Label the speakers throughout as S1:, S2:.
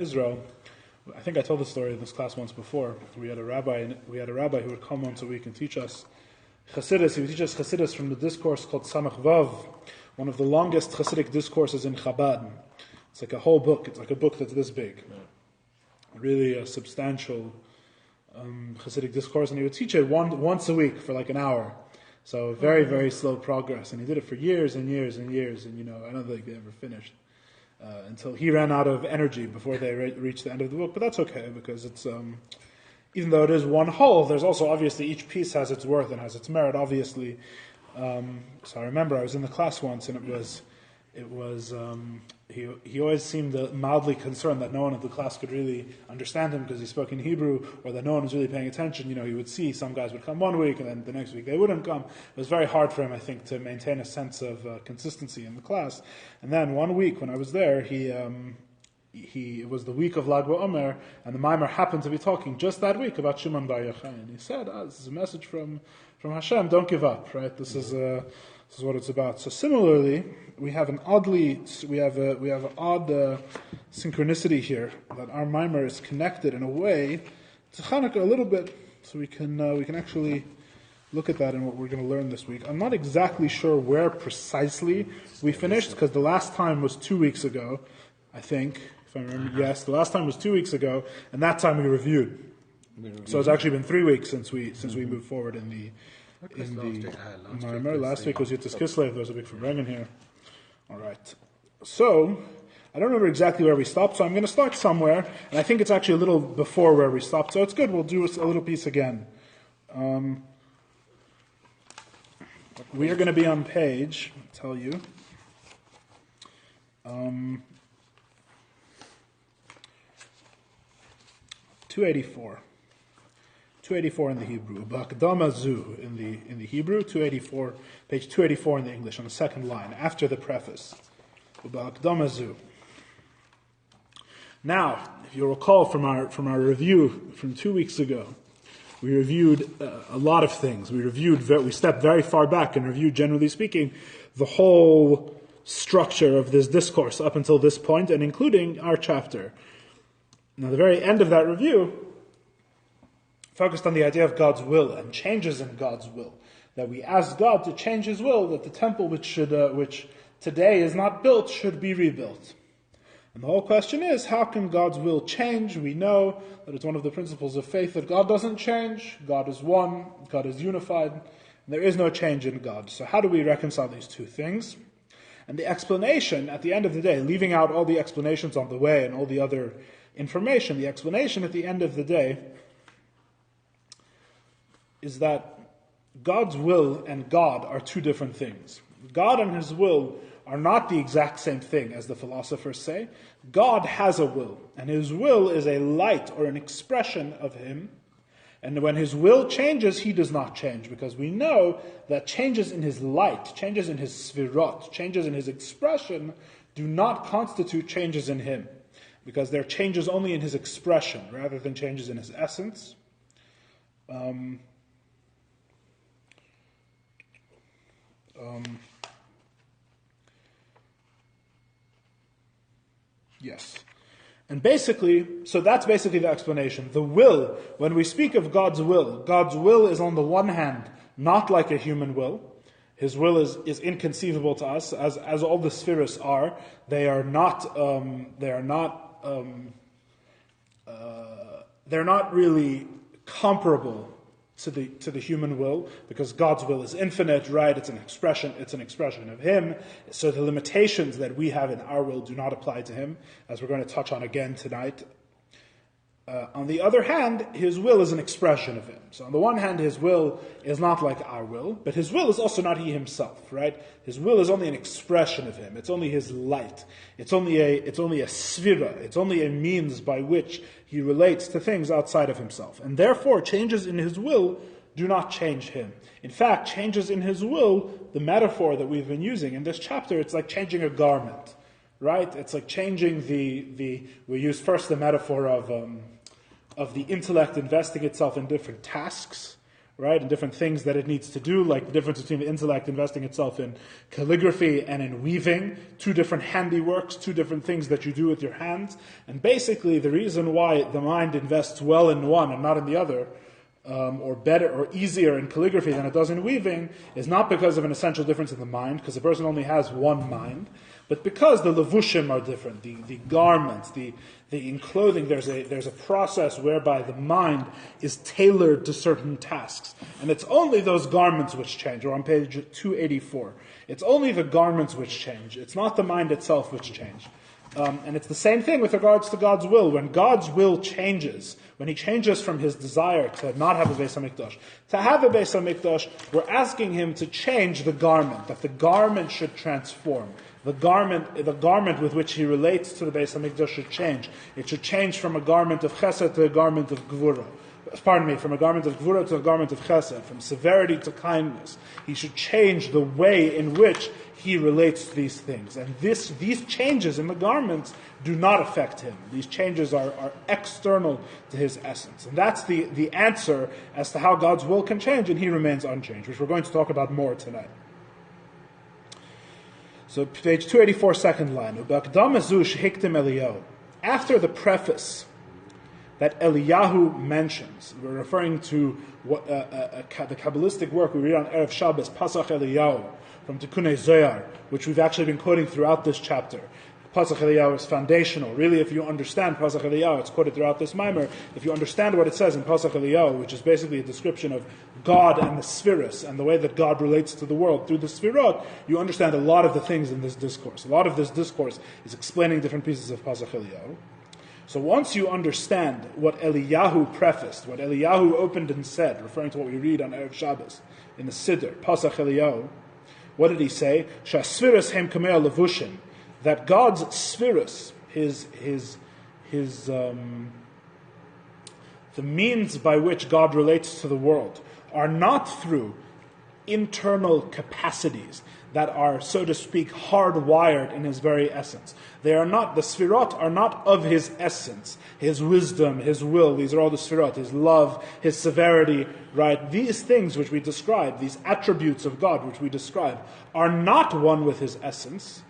S1: Israel. I think I told the story in this class once before. We had a rabbi who would come once a week and teach us Chassidus. He would teach us Chassidus from the discourse called Tzemach Vav, one of the longest Chassidic discourses in Chabad. It's like a whole book. It's like a book that's this big. Really a substantial Chassidic discourse, and he would teach it once a week for like an hour. So very, very slow progress. And he did it for years and years and years, and I don't think they ever finished. Until he ran out of energy before they reached the end of the book. But that's okay, because it's even though it is one whole, there's also obviously each piece has its worth and has its merit, obviously. So I remember I was in the class once, and he always seemed mildly concerned that no one in the class could really understand him because he spoke in Hebrew, or that no one was really paying attention. He would see some guys would come one week and then the next week they wouldn't come. It was very hard for him, I think, to maintain a sense of consistency in the class. And then one week when I was there, it was the week of Lag BaOmer, and the Maimer happened to be talking just that week about Shimon Bar Yochai, and he said, "This is a message from Hashem. Don't give up. Right? This is what it's about." So similarly, we have an odd synchronicity here, that our Maimer is connected in a way to Chanukah a little bit, so we can actually look at that in what we're going to learn this week. I'm not exactly sure where precisely we finished, because the last time was 2 weeks ago, I think, if I remember. Yes, the last time was 2 weeks ago, and that time we reviewed. So it's actually been 3 weeks since we moved forward in the Last week was Yitzis Kislev. There was a big Fabrengen here. All right. So I don't remember exactly where we stopped, so I'm going to start somewhere, and I think it's actually a little before where we stopped, so it's good. We'll do a little piece again. We are going to be on page, I'll tell you, 284. 284 in the Hebrew. Ba'akdama zu in the Hebrew, 284, page 284 in the English, on the second line, after the preface. Ba'akdama zu. Now, if you recall from our review from 2 weeks ago, we reviewed a lot of things. We stepped very far back and reviewed, generally speaking, the whole structure of this discourse up until this point, and including our chapter. Now, the very end of that review focused on the idea of God's will and changes in God's will. That we ask God to change His will, that the temple which today is not built should be rebuilt. And the whole question is, how can God's will change? We know that it's one of the principles of faith that God doesn't change. God is one, God is unified, and there is no change in God. So how do we reconcile these two things? And the explanation, at the end of the day, leaving out all the explanations on the way and all the other information, the explanation at the end of the day is that God's will and God are two different things. God and His will are not the exact same thing, as the philosophers say. God has a will, and His will is a light or an expression of Him. And when His will changes, He does not change, because we know that changes in His light, changes in His svirot, changes in His expression do not constitute changes in Him, because they're changes only in His expression rather than changes in His essence. Yes. And basically, so that's basically the explanation. The will, when we speak of God's will is on the one hand not like a human will. His will is inconceivable to us, as all the spheres are. They're not really comparable to the human will, because God's will is infinite, right? It's an expression of Him. So the limitations that we have in our will do not apply to Him, as we're going to touch on again tonight. On the other hand, His will is an expression of Him. So on the one hand, His will is not like our will, but His will is also not He Himself, right? His will is only an expression of Him. It's only His light. It's only a svira. It's only a means by which He relates to things outside of Himself. And therefore, changes in His will do not change Him. In fact, changes in His will, the metaphor that we've been using in this chapter, it's like changing a garment, right? It's like changing we use first the metaphor of the intellect investing itself in different tasks, right, and different things that it needs to do, like the difference between the intellect investing itself in calligraphy and in weaving, two different handiworks, two different things that you do with your hands. And basically the reason why the mind invests well in one and not in the other, or better or easier in calligraphy than it does in weaving, is not because of an essential difference in the mind, because the person only has one mind, but because the levushim are different, the garments, the in clothing, there's a process whereby the mind is tailored to certain tasks. And it's only those garments which change. We're on page 284. It's only the garments which change. It's not the mind itself which change. And it's the same thing with regards to God's will. When God's will changes, when He changes from His desire to not have a Beis HaMikdash, to have a Beis HaMikdash, we're asking Him to change the garment, that the garment should transform. The garment with which He relates to the Beis HaMikdash should change. It should change from a garment of chesed to a garment of gvura. From a garment of gvura to a garment of chesed, from severity to kindness. He should change the way in which He relates to these things. And these changes in the garments do not affect Him. These changes are external to His essence. And that's the answer as to how God's will can change, and He remains unchanged, which we're going to talk about more tonight. So page 284, second line. After the preface that Eliyahu mentions, we're referring to what, the Kabbalistic work we read on Erev Shabbos, Pasach Eliyahu, from Tikkunei Zohar, which we've actually been quoting throughout this chapter. Pasach Eliyahu is foundational. Really, if you understand Pasach Eliyahu, it's quoted throughout this mimer, if you understand what it says in Pasach Eliyahu, which is basically a description of God and the Sfiros, and the way that God relates to the world through the Sfirot, you understand a lot of the things in this discourse. A lot of this discourse is explaining different pieces of Pasach Eliyahu. So once you understand what Eliyahu prefaced, what Eliyahu opened and said, referring to what we read on Erev Shabbos, in the Siddur, Pasach Eliyahu, what did he say? Sha'sfiros hem kamei levushim, that God's spheres, the means by which God relates to the world, are not through internal capacities that are, so to speak, hardwired in His very essence. They are not, the Sfirot are not of His essence, His wisdom, His will. These are all the Sfirot, His love, His severity, right? These things which we describe, these attributes of God which we describe, are not one with His essence,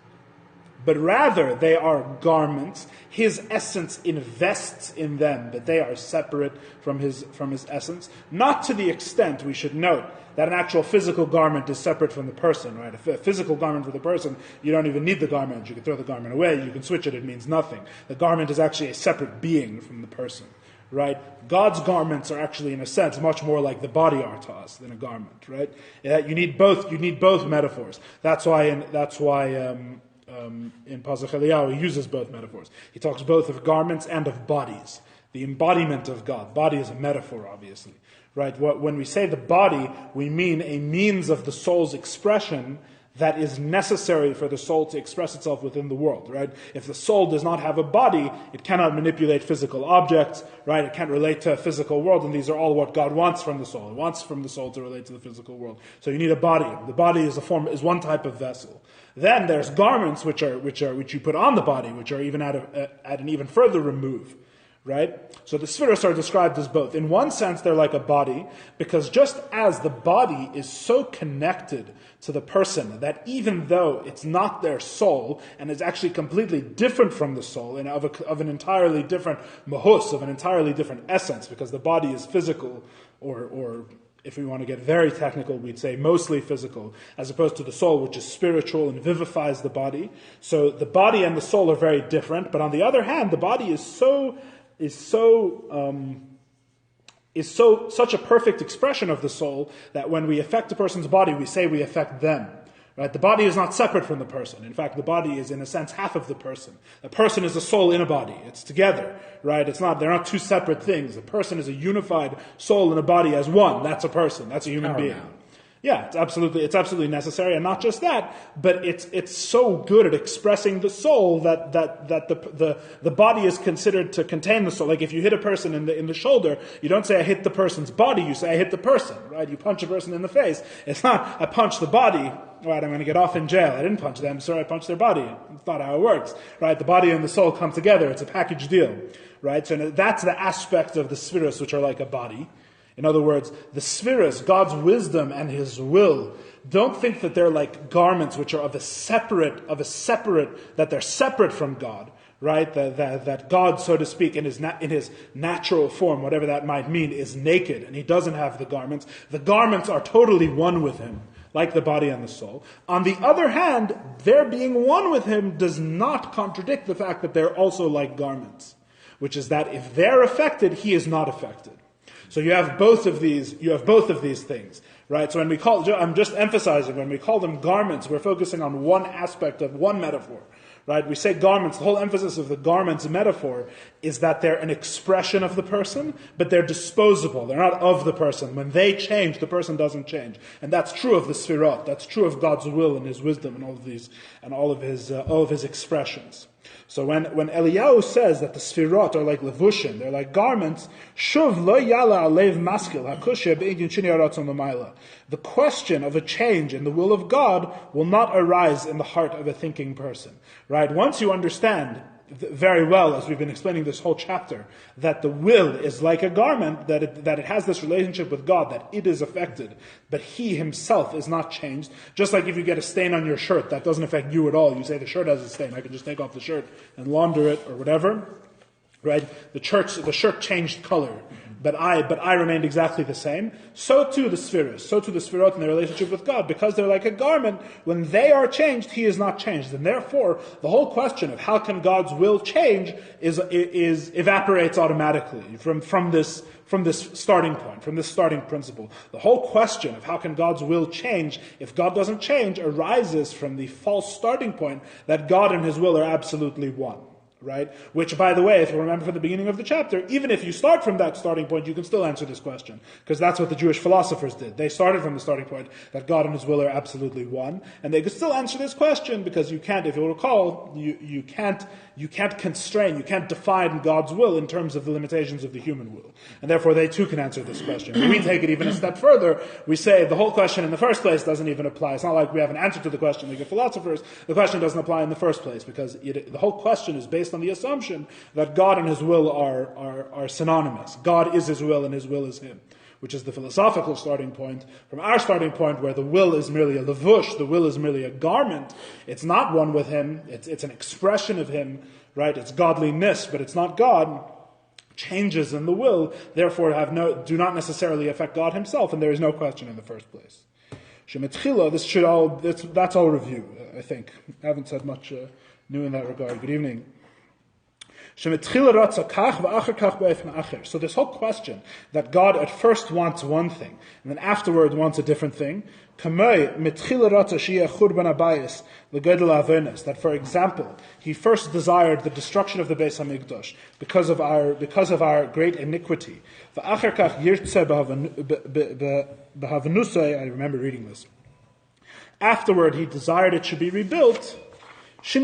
S1: but rather they are garments. His essence invests in them, but they are separate from his essence. Not to the extent, we should note, that an actual physical garment is separate from the person, right? A physical garment for the person, you don't even need the garment. You can throw the garment away, you can switch it means nothing. The garment is actually a separate being from the person, right? God's garments are actually, in a sense, much more like the body are to us than a garment, right? You need both metaphors. That's why in Pasach Eliyahu, he uses both metaphors. He talks both of garments and of bodies. The embodiment of God. Body is a metaphor, obviously. Right? When we say the body, we mean a means of the soul's expression that is necessary for the soul to express itself within the world, right? If the soul does not have a body, it cannot manipulate physical objects, right? It can't relate to a physical world, and these are all what God wants from the soul. He wants from the soul to relate to the physical world. So you need a body. The body is one type of vessel. Then there's garments which you put on the body, which are even at an even further remove. Right? So the spheres are described as both. In one sense, they're like a body, because just as the body is so connected to the person that even though it's not their soul, and is actually completely different from the soul, and of an entirely different mahus, of an entirely different essence, because the body is physical, or if we want to get very technical, we'd say mostly physical, as opposed to the soul, which is spiritual and vivifies the body. So the body and the soul are very different, but on the other hand, the body is such a perfect expression of the soul that when we affect a person's body, we say we affect them. Right? The body is not separate from the person. In fact, the body is, in a sense, half of the person. The person is a soul in a body. It's together. Right? They're not two separate things. A person is a unified soul and a body as one. That's a person. That's a human being. Yeah, it's absolutely necessary, and not just that, but it's so good at expressing the soul that the body is considered to contain the soul. Like if you hit a person in the shoulder, you don't say I hit the person's body, you say I hit the person, right? You punch a person in the face. It's not I punch the body, right? I'm going to get off in jail. I didn't punch them, sorry, I punched their body. It's not how it works, right? The body and the soul come together. It's a package deal, right? So that's the aspect of the spheres which are like a body. In other words, the spheres, God's wisdom and His will, don't think that they're like garments which are that they're separate from God, right? That God, so to speak, in his natural form, whatever that might mean, is naked and He doesn't have the garments. The garments are totally one with Him, like the body and the soul. On the other hand, their being one with Him does not contradict the fact that they're also like garments, which is that if they're affected, He is not affected. So you have both of these things, right? So I'm just emphasizing, when we call them garments, we're focusing on one aspect of one metaphor, right? We say garments, the whole emphasis of the garments metaphor is that they're an expression of the person, but they're disposable. They're not of the person. When they change, the person doesn't change. And that's true of the Sfirot. That's true of God's will and His wisdom and all of His expressions. So when Eliyahu says that the Sfirot are like levushim, they're like garments, shuv lo yala alev maskil hakushya be'inyan shini haratzon l'mayla. The question of a change in the will of God will not arise in the heart of a thinking person. Right? Once you understand very well, as we've been explaining this whole chapter, that the will is like a garment, that it has this relationship with God, that it is affected, but He Himself is not changed. Just like if you get a stain on your shirt, that doesn't affect you at all. You say the shirt has a stain, I can just take off the shirt and launder it or whatever. Right? The shirt changed color, but I remained exactly the same. So too the Sfirot in their relationship with God, because they're like a garment, when they are changed, He is not changed. And therefore, the whole question of how can God's will change is evaporates automatically from this starting point, from this starting principle. The whole question of how can God's will change if God doesn't change arises from the false starting point that God and His will are absolutely one. Right? Which, by the way, if you remember from the beginning of the chapter, even if you start from that starting point, you can still answer this question. Because that's what the Jewish philosophers did. They started from the starting point that God and His will are absolutely one. And they could still answer this question because you can't, if you'll recall, you can't constrain, you can't define God's will in terms of the limitations of the human will. And therefore they too can answer this question. When we take it even a step further, we say the whole question in the first place doesn't even apply. It's not like we have an answer to the question like the philosophers. The question doesn't apply in the first place because the whole question is based on the assumption that God and His will are synonymous. God is His will and His will is Him, which is the philosophical starting point. From our starting point, where the will is merely a levush, the will is merely a garment, it's not one with Him, it's an expression of Him, right? It's godliness, but it's not God. Changes in the will, therefore, do not necessarily affect God Himself, and there is no question in the first place. That's all review, I think. I haven't said much new in that regard. Good evening. So this whole question that God at first wants one thing and then afterward wants a different thing, that for example He first desired the destruction of the Beis Hamikdash because of our great iniquity. I remember reading this. Afterward He desired it should be rebuilt. This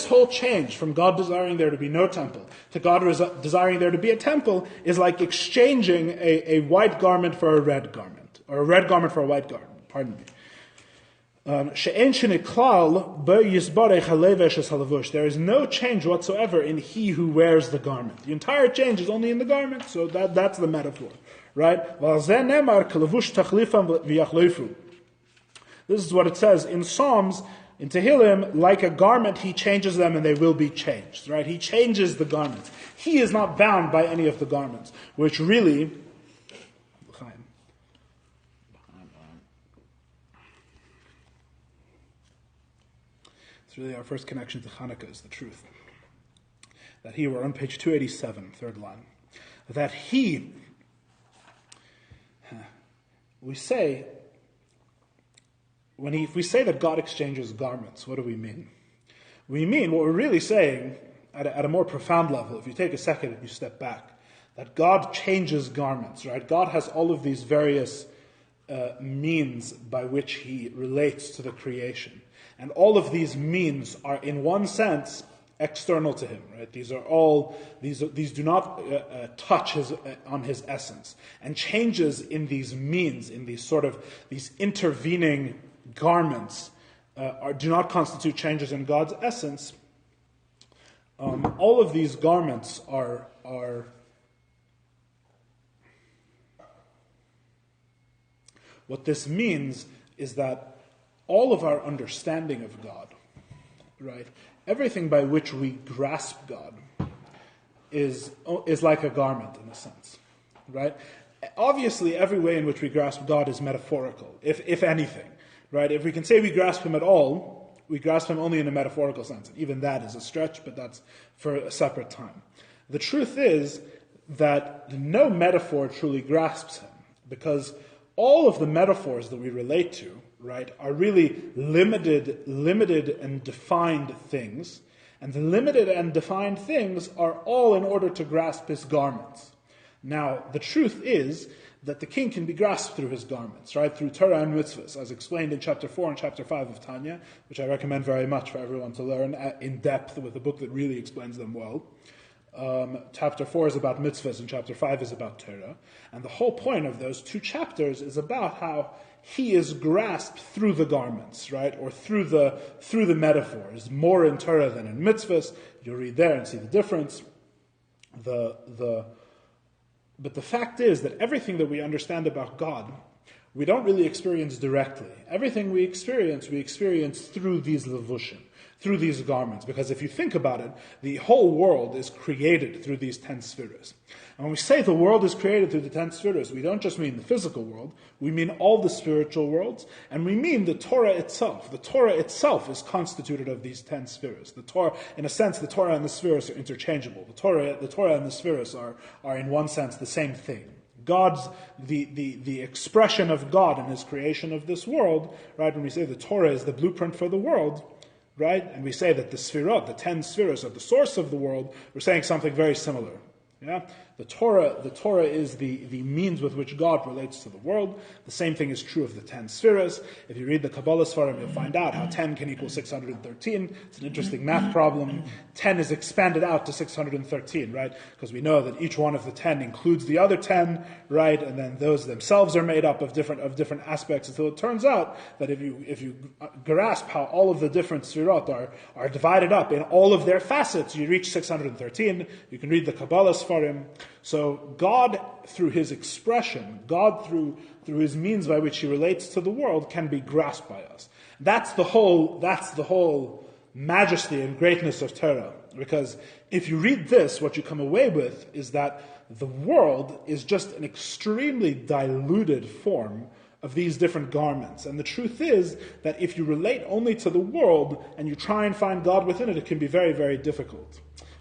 S1: whole change from God desiring there to be no temple to God desiring there to be a temple is like exchanging a white garment for a red garment, or a red garment for a white garment. Pardon me. There is no change whatsoever in he who wears the garment. The entire change is only in the garment, so that's the metaphor. Right? This is what it says in Psalms, in Tehillim, like a garment He changes them and they will be changed. Right? He changes the garments. He is not bound by any of the garments, which really... It's really our first connection to Hanukkah is the truth. That we're on page 287, third line. That we say... If we say that God exchanges garments, what do we mean? We mean, what we're really saying, at a more profound level, if you take a second and you step back, that God changes garments, right? God has all of these various means by which He relates to the creation. And all of these means are, in one sense, external to Him, right? These do not touch on His essence. And changes in these means, in these intervening garments, do not constitute changes in God's essence. all of these garments are what this means is that all of our understanding of God, right, everything by which we grasp God is like a garment in a sense, right? Obviously, every way in which we grasp God is metaphorical, if anything, right? If we can say we grasp Him at all, we grasp Him only in a metaphorical sense. And even that is a stretch, but that's for a separate time. The truth is that no metaphor truly grasps Him, because all of the metaphors that we relate to, right, are really limited and defined things. And the limited and defined things are all in order to grasp His garments. Now, the truth is that the king can be grasped through his garments, right? Through Torah and mitzvahs, as explained in chapter 4 and chapter 5 of Tanya, which I recommend very much for everyone to learn in depth with a book that really explains them well. Chapter 4 is about mitzvahs and chapter 5 is about Torah. And the whole point of those two chapters is about how he is grasped through the garments, right? Or through the metaphors, more in Torah than in mitzvahs. You'll read there and see the difference. But the fact is that everything that we understand about God, we don't really experience directly. Everything we experience through these levushim, through these garments. Because if you think about it, the whole world is created through these 10 spheres. And when we say the world is created through the 10 spheres, we don't just mean the physical world, we mean all the spiritual worlds, and we mean the Torah itself. The Torah itself is constituted of these 10 spheres. The Torah, in a sense, the Torah and the spheres are interchangeable. The Torah and the spheres are in one sense the same thing. God's, the expression of God in His creation of this world, right? When we say the Torah is the blueprint for the world, right? And we say that the sphirot, the 10 spheres, are the source of the world, we're saying something very similar. Yeah? The Torah is the means with which God relates to the world. The same thing is true of the 10 spheres. If you read the Kabbalah Sfarim, you'll find out how 10 can equal 613. It's an interesting math problem. 10 is expanded out to 613, right? Because we know that each one of the 10 includes the other 10, right? And then those themselves are made up of different aspects. Until it turns out that if you grasp how all of the different sfirot are divided up in all of their facets, you reach 613. You can read the Kabbalah Sfarim. So God, through His expression, God through His means by which He relates to the world, can be grasped by us. That's the whole majesty and greatness of Torah. Because if you read this, what you come away with is that the world is just an extremely diluted form of these different garments. And the truth is that if you relate only to the world and you try and find God within it, it can be very, very difficult.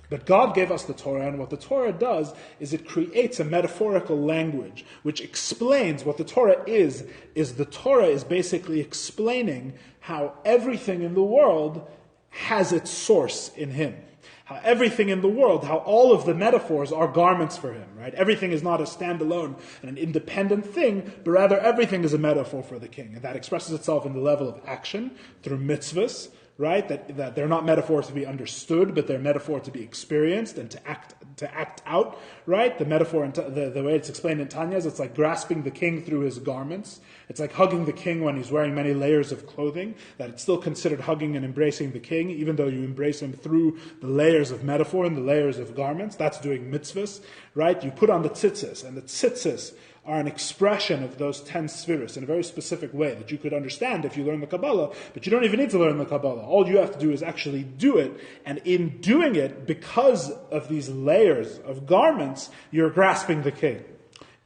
S1: But God gave us the Torah, and what the Torah does is it creates a metaphorical language which explains what the Torah is the Torah is basically explaining how everything in the world has its source in Him. How everything in the world, how all of the metaphors are garments for Him, right? Everything is not a standalone and an independent thing, but rather everything is a metaphor for the King. And that expresses itself in the level of action through mitzvahs, right? That they're not metaphors to be understood, but they're metaphor to be experienced and to act out, right? The metaphor, the way it's explained in Tanya is it's like grasping the king through his garments. It's like hugging the king when he's wearing many layers of clothing, that it's still considered hugging and embracing the king, even though you embrace him through the layers of metaphor and the layers of garments. That's doing mitzvahs, right? You put on the tzitzis, and the tzitzis are an expression of those 10 spheres in a very specific way that you could understand if you learn the Kabbalah, but you don't even need to learn the Kabbalah. All you have to do is actually do it, and in doing it, because of these layers of garments, you're grasping the king.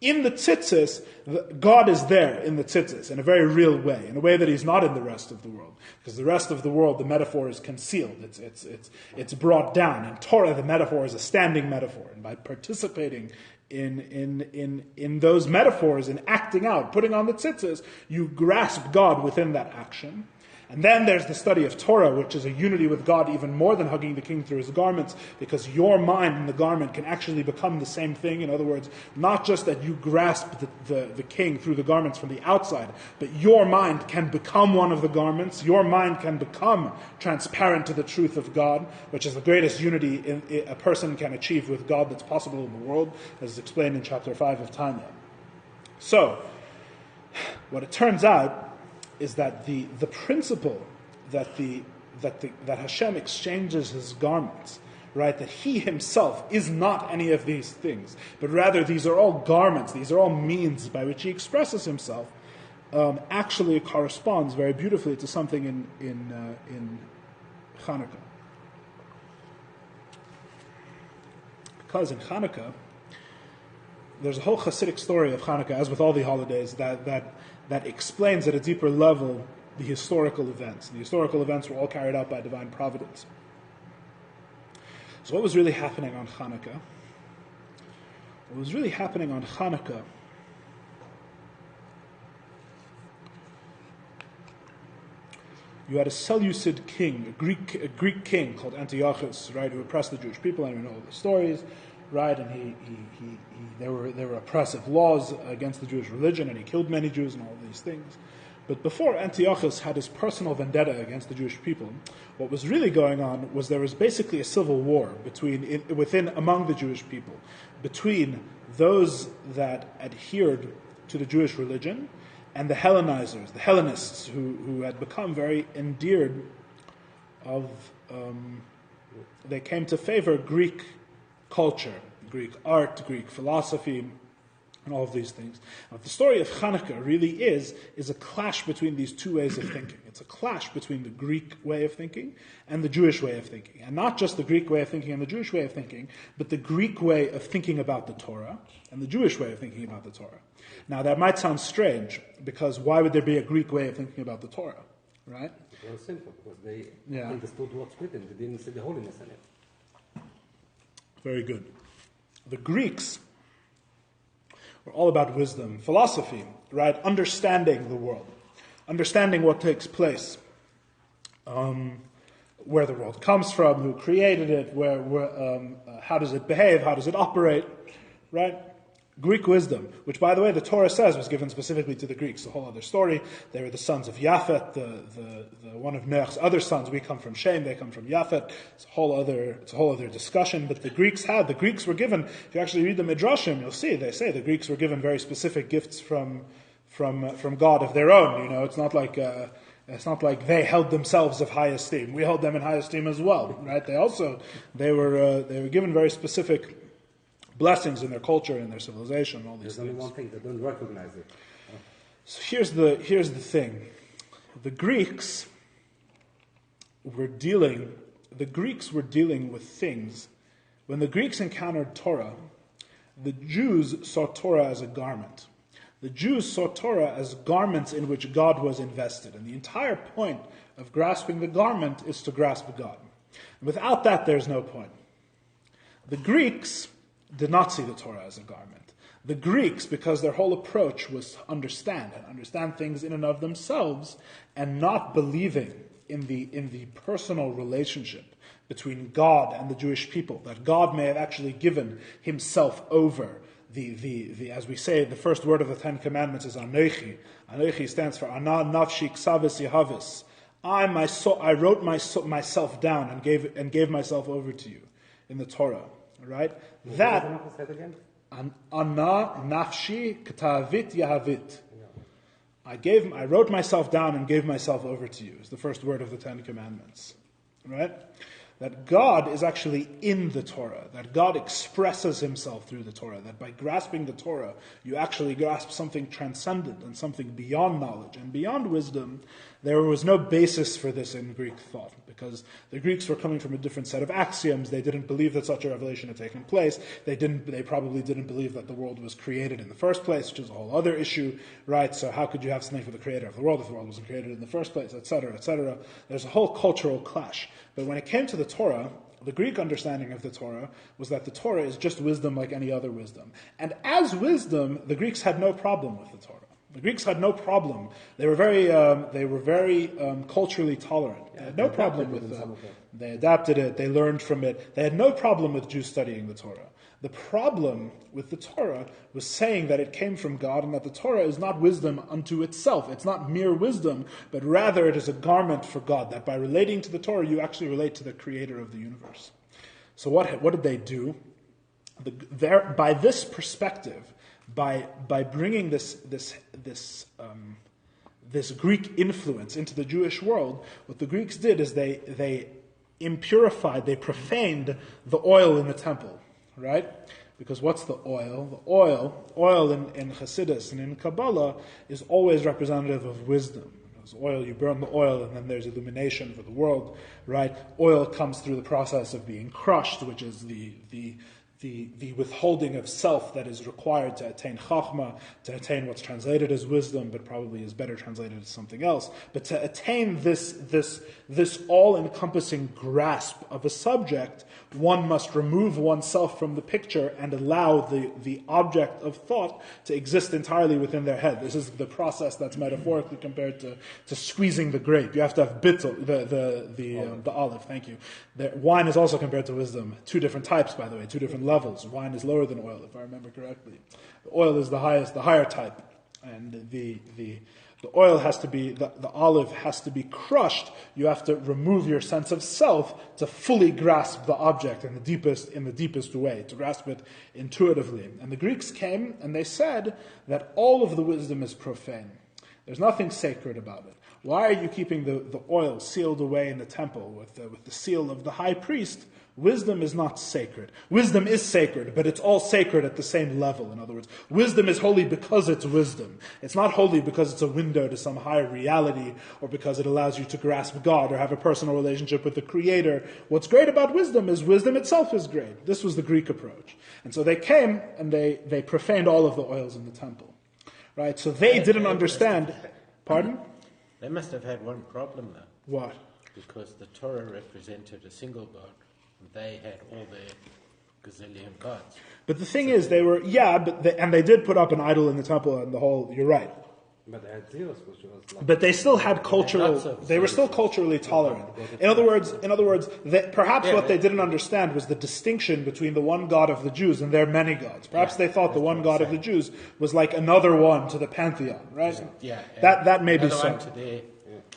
S1: In the tzitzis, God is there in the tzitzis in a very real way, in a way that He's not in the rest of the world. Because the rest of the world, the metaphor is concealed, it's brought down. In Torah, the metaphor is a standing metaphor, and by participating in those metaphors, in acting out, putting on the tzitzis, you grasp God within that action. And then there's the study of Torah, which is a unity with God even more than hugging the king through his garments, because your mind and the garment can actually become the same thing. In other words, not just that you grasp the king through the garments from the outside, but your mind can become one of the garments. Your mind can become transparent to the truth of God, which is the greatest unity a person can achieve with God that's possible in the world, as is explained in chapter 5 of Tanya. So, what it turns out is that the principle that Hashem exchanges His garments, right, that he himself is not any of these things, but rather these are all garments, these are all means by which he expresses himself, actually corresponds very beautifully to something in Hanukkah. Because in Hanukkah, there's a whole Hasidic story of Hanukkah, as with all the holidays, that explains at a deeper level the historical events. The historical events were all carried out by divine providence. So what was really happening on Hanukkah? What was really happening on Hanukkah you had a Seleucid king, a Greek king called Antiochus, right, who oppressed the Jewish people, and we know all the stories, right, and there were oppressive laws against the Jewish religion, and he killed many Jews and all of these things. But before Antiochus had his personal vendetta against the Jewish people, what was really going on was there was basically a civil war among the Jewish people, between those that adhered to the Jewish religion and the Hellenizers, the Hellenists, who had become very endeared they came to favor Greek culture, Greek art, Greek philosophy, and all of these things. Now, the story of Hanukkah really is a clash between these two ways of thinking. It's a clash between the Greek way of thinking and the Jewish way of thinking. And not just the Greek way of thinking and the Jewish way of thinking, but the Greek way of thinking about the Torah and the Jewish way of thinking about the Torah. Now, that might sound strange, because why would there be a Greek way of thinking about the Torah, right?
S2: It was simple, because they understood what's written. They didn't see the holiness in it.
S1: Very good. The Greeks were all about wisdom, philosophy, right? Understanding the world, understanding what takes place, where the world comes from, who created it, how does it behave, how does it operate, right? Greek wisdom, which, by the way, the Torah says was given specifically to the Greeks. A whole other story. They were the sons of Yafet, the one of Noach's other sons. We come from Shem, they come from Yafet. It's a whole other discussion. But the Greeks were given. If you actually read the Midrashim, you'll see they say the Greeks were given very specific gifts from God of their own. You know, it's not like they held themselves of high esteem. We hold them in high esteem as well, right? They were given very specific blessings in their culture and their civilization and all these things.
S2: There's only one thing, they don't recognize it.
S1: So here's the thing. The Greeks were dealing with things. When the Greeks encountered Torah, the Jews saw Torah as a garment. The Jews saw Torah as garments in which God was invested. And the entire point of grasping the garment is to grasp God. And without that, there's no point. The Greeks did not see the Torah as a garment. The Greeks, because their whole approach was to understand things in and of themselves, and not believing in the personal relationship between God and the Jewish people, that God may have actually given himself over. As we say, the first word of the Ten Commandments is Anochi. Anochi stands for Ana Nafshi Ksavis Yehavis. I wrote myself down and gave myself over to you in the Torah. Right? That Ana Nafshi Ketavit Yahavit. I wrote myself down and gave myself over to you, is the first word of the Ten Commandments. Right? That God is actually in the Torah, that God expresses himself through the Torah, that by grasping the Torah, you actually grasp something transcendent and something beyond knowledge and beyond wisdom. There was no basis for this in Greek thought, because the Greeks were coming from a different set of axioms. They didn't believe that such a revelation had taken place. They probably didn't believe that the world was created in the first place, which is a whole other issue, right? So how could you have something for the creator of the world if the world wasn't created in the first place, etc., etc.? There's a whole cultural clash. But when it came to the Torah, the Greek understanding of the Torah was that the Torah is just wisdom like any other wisdom. And as wisdom, the Greeks had no problem with the Torah. The Greeks had no problem. They were very culturally tolerant. They had no problem with it. They adapted it. They learned from it. They had no problem with Jews studying the Torah. The problem with the Torah was saying that it came from God and that the Torah is not wisdom unto itself. It's not mere wisdom, but rather it is a garment for God, that by relating to the Torah, you actually relate to the creator of the universe. So what did they do? By this perspective, by bringing this Greek influence into the Jewish world, what the Greeks did is they impurified, they profaned the oil in the temple, right? Because what's the oil? The oil in Chassidus and in Kabbalah is always representative of wisdom. As oil, you burn the oil and then there's illumination for the world, right? Oil comes through the process of being crushed, which is the withholding of self that is required to attain chachma, to attain what's translated as wisdom, but probably is better translated as something else. But to attain this all-encompassing grasp of a subject, one must remove oneself from the picture and allow the object of thought to exist entirely within their head. This is the process that's metaphorically compared to squeezing the grape. You have to have bittul, the olive. Thank you. Wine is also compared to wisdom. Two different types, by the way, two different levels. Wine is lower than oil, if I remember correctly. The oil is the higher type, and the oil has to be, the olive has to be crushed. You have to remove your sense of self to fully grasp the object in the deepest way, to grasp it intuitively. And the Greeks came and they said that all of the wisdom is profane. There's nothing sacred about it. Why are you keeping the oil sealed away in the temple with the seal of the high priest? Wisdom is not sacred. Wisdom is sacred, but it's all sacred at the same level. In other words, wisdom is holy because it's wisdom. It's not holy because it's a window to some higher reality or because it allows you to grasp God or have a personal relationship with the Creator. What's great about wisdom is wisdom itself is great. This was the Greek approach. And so they came and they profaned all of the oils in the temple. Right? So they didn't understand. Pardon?
S3: They must have had one problem though.
S1: What?
S3: Because the Torah represented a single God. They had all their gazillion gods.
S1: But the thing is, they did put up an idol in the temple and the whole, you're right.
S2: But they had zeros, which was like...
S1: But they still had they were still culturally tolerant. In other words, perhaps what they didn't understand was the distinction between the one God of the Jews and their many gods. Perhaps they thought the one God of the Jews was like another one to the pantheon, right?
S3: Yeah.
S1: That may be so.
S3: To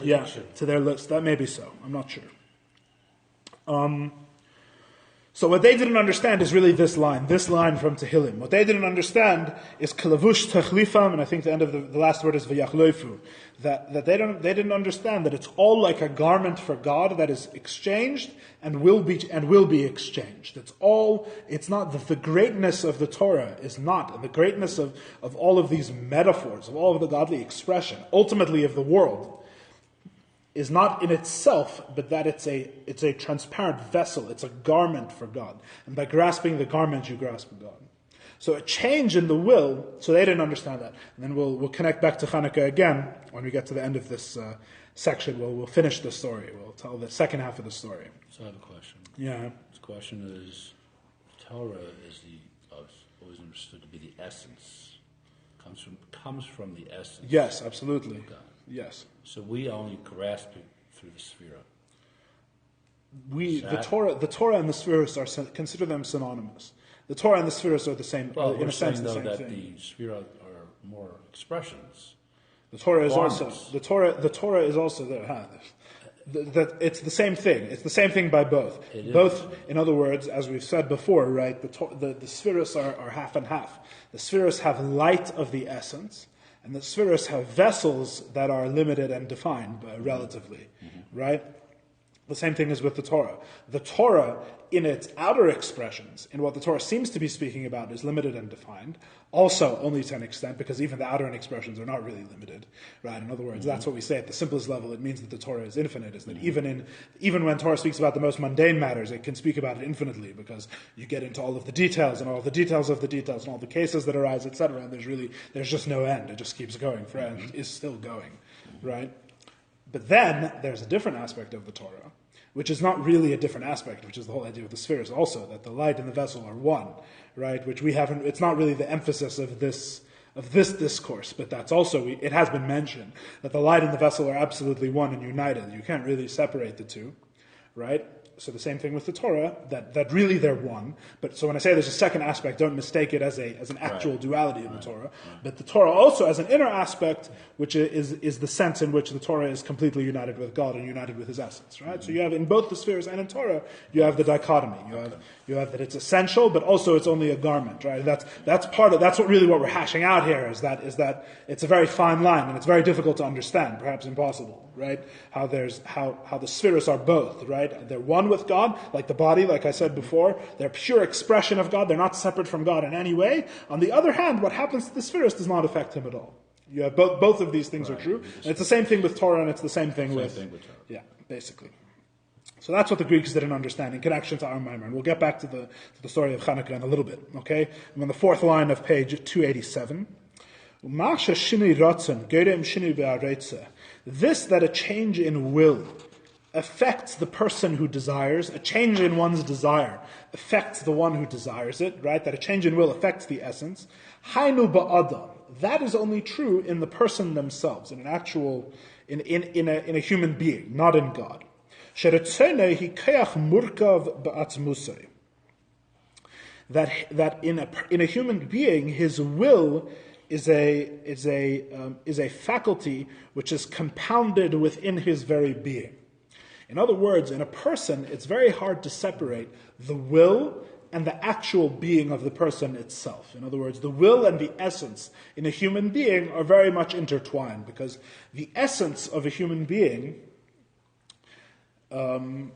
S3: their
S1: to their list. That may be so. I'm not sure. So what they didn't understand is really this line from Tehillim. What they didn't understand is kalavush techlifam, and I think the end of the last word is v'yachloifu. That they didn't understand that it's all like a garment for God that is exchanged and will be exchanged. It's not the greatness of the Torah is not, and the greatness of all of these metaphors, of all of the godly expression, ultimately of the world, is not in itself, but that it's a transparent vessel. It's a garment for God. And by grasping the garment, you grasp God. So a change in the will, so they didn't understand that. And then we'll connect back to Hanukkah again when we get to the end of this section. We'll finish the story. We'll tell the second half of the story.
S4: So I have a question.
S1: Yeah.
S4: This question is, Torah is always understood to be the essence. Comes from the essence.
S1: Yes, absolutely.
S4: Of God.
S1: Yes.
S4: So we only grasp it through the Sphira.
S1: The Torah and the Spheros consider them synonymous. The Torah and the Spheros are the same.
S4: Well,
S1: in a sense, the
S4: though
S1: same
S4: that
S1: thing.
S4: the Sphira are more expressions.
S1: The Torah is
S4: Garments.
S1: also the Torah is also there. It's the same thing. It's the same thing by both. Both, in other words, as we've said before, right? The Spheros are half and half. The Spheros have light of the essence. And the Spheros have vessels that are limited and defined relatively, right? The same thing is with the Torah. The Torah, in its outer expressions, in what the Torah seems to be speaking about, is limited and defined. Also, only to an extent, because even the outer expressions are not really limited, right? In other words, that's what we say at the simplest level. It means that the Torah is infinite. Is that even when Torah speaks about the most mundane matters, it can speak about it infinitely, because you get into all of the details and all the details of the details and all the cases that arise, etc. And there's just no end. It just keeps going. And is still going, right? But then there's a different aspect of the Torah, which is not really a different aspect, which is the whole idea of the spheres also, that the light and the vessel are one, right? Which we haven't, it's not really the emphasis of this discourse, but that's also, it has been mentioned, that the light and the vessel are absolutely one and united. You can't really separate the two, right? So the same thing with the Torah, that really they're one. But so when I say there's a second aspect, don't mistake it as an actual duality in the Torah. But the Torah also has an inner aspect, which is the sense in which the Torah is completely united with God and united with His essence, right? So you have in both the spheres and in Torah, you have the dichotomy. You have that it's essential, but also it's only a garment, right? That's what we're hashing out here is that it's a very fine line and it's very difficult to understand, perhaps impossible, right? How the spheres are both, right? They're one one with God, like the body, like I said before. They're pure expression of God. They're not separate from God in any way. On the other hand, what happens to the spheres does not affect him at all. You have both of these things are true. And it's the same thing with Torah, and it's the same thing with Torah. Yeah, basically. So that's what the Greeks didn't understand in connection to our Maimon. And we'll get back to the story of Hanukkah in a little bit. Okay? I'm on the fourth line of page 287. This, that a change in will affects the person who desires, a change in one's desire affects the one who desires it, right? That a change in will affects the essence. Hainu ba'adam. That is only true in the person themselves, in an actual, in a human being, not in God. That in a human being, his will is a faculty which is compounded within his very being. In other words, in a person, it's very hard to separate the will and the actual being of the person itself. In other words, the will and the essence in a human being are very much intertwined, because the essence of a human being, when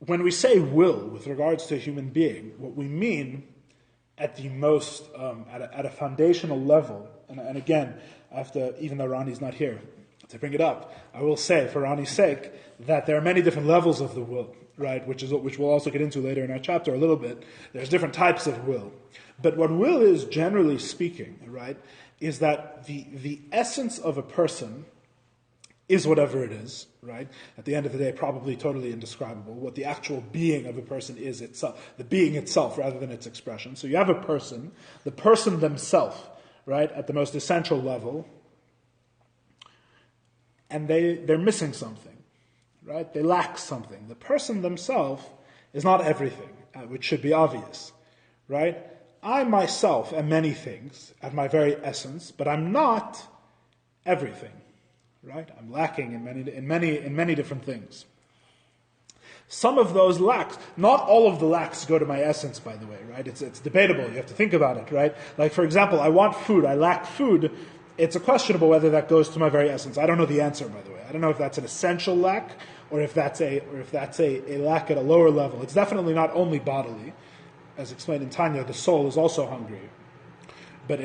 S1: we say will with regards to a human being, what we mean at the most, at a foundational level, and again, I have to, even though Ronnie's not here to bring it up, I will say, for Ronnie's sake, that there are many different levels of the will, right? Which we'll also get into later in our chapter a little bit. There's different types of will. But what will is, generally speaking, right, is that the essence of a person is whatever it is, right? At the end of the day, probably totally indescribable. What the actual being of a person is itself, the being itself rather than its expression. So you have a person, the person themselves, right, at the most essential level, and they're missing something, right? They lack something. The person themselves is not everything, which should be obvious, right? I myself am many things at my very essence, but I'm not everything, right? I'm lacking in many different things. Some of those lacks, not all of the lacks go to my essence, by the way, right? It's debatable. You have to think about it, right? Like, for example, I want food. I lack food. It's questionable whether that goes to my very essence. I don't know the answer, by the way. I don't know if that's an essential lack or if that's a lack at a lower level. It's definitely not only bodily. As explained in Tanya, the soul is also hungry. But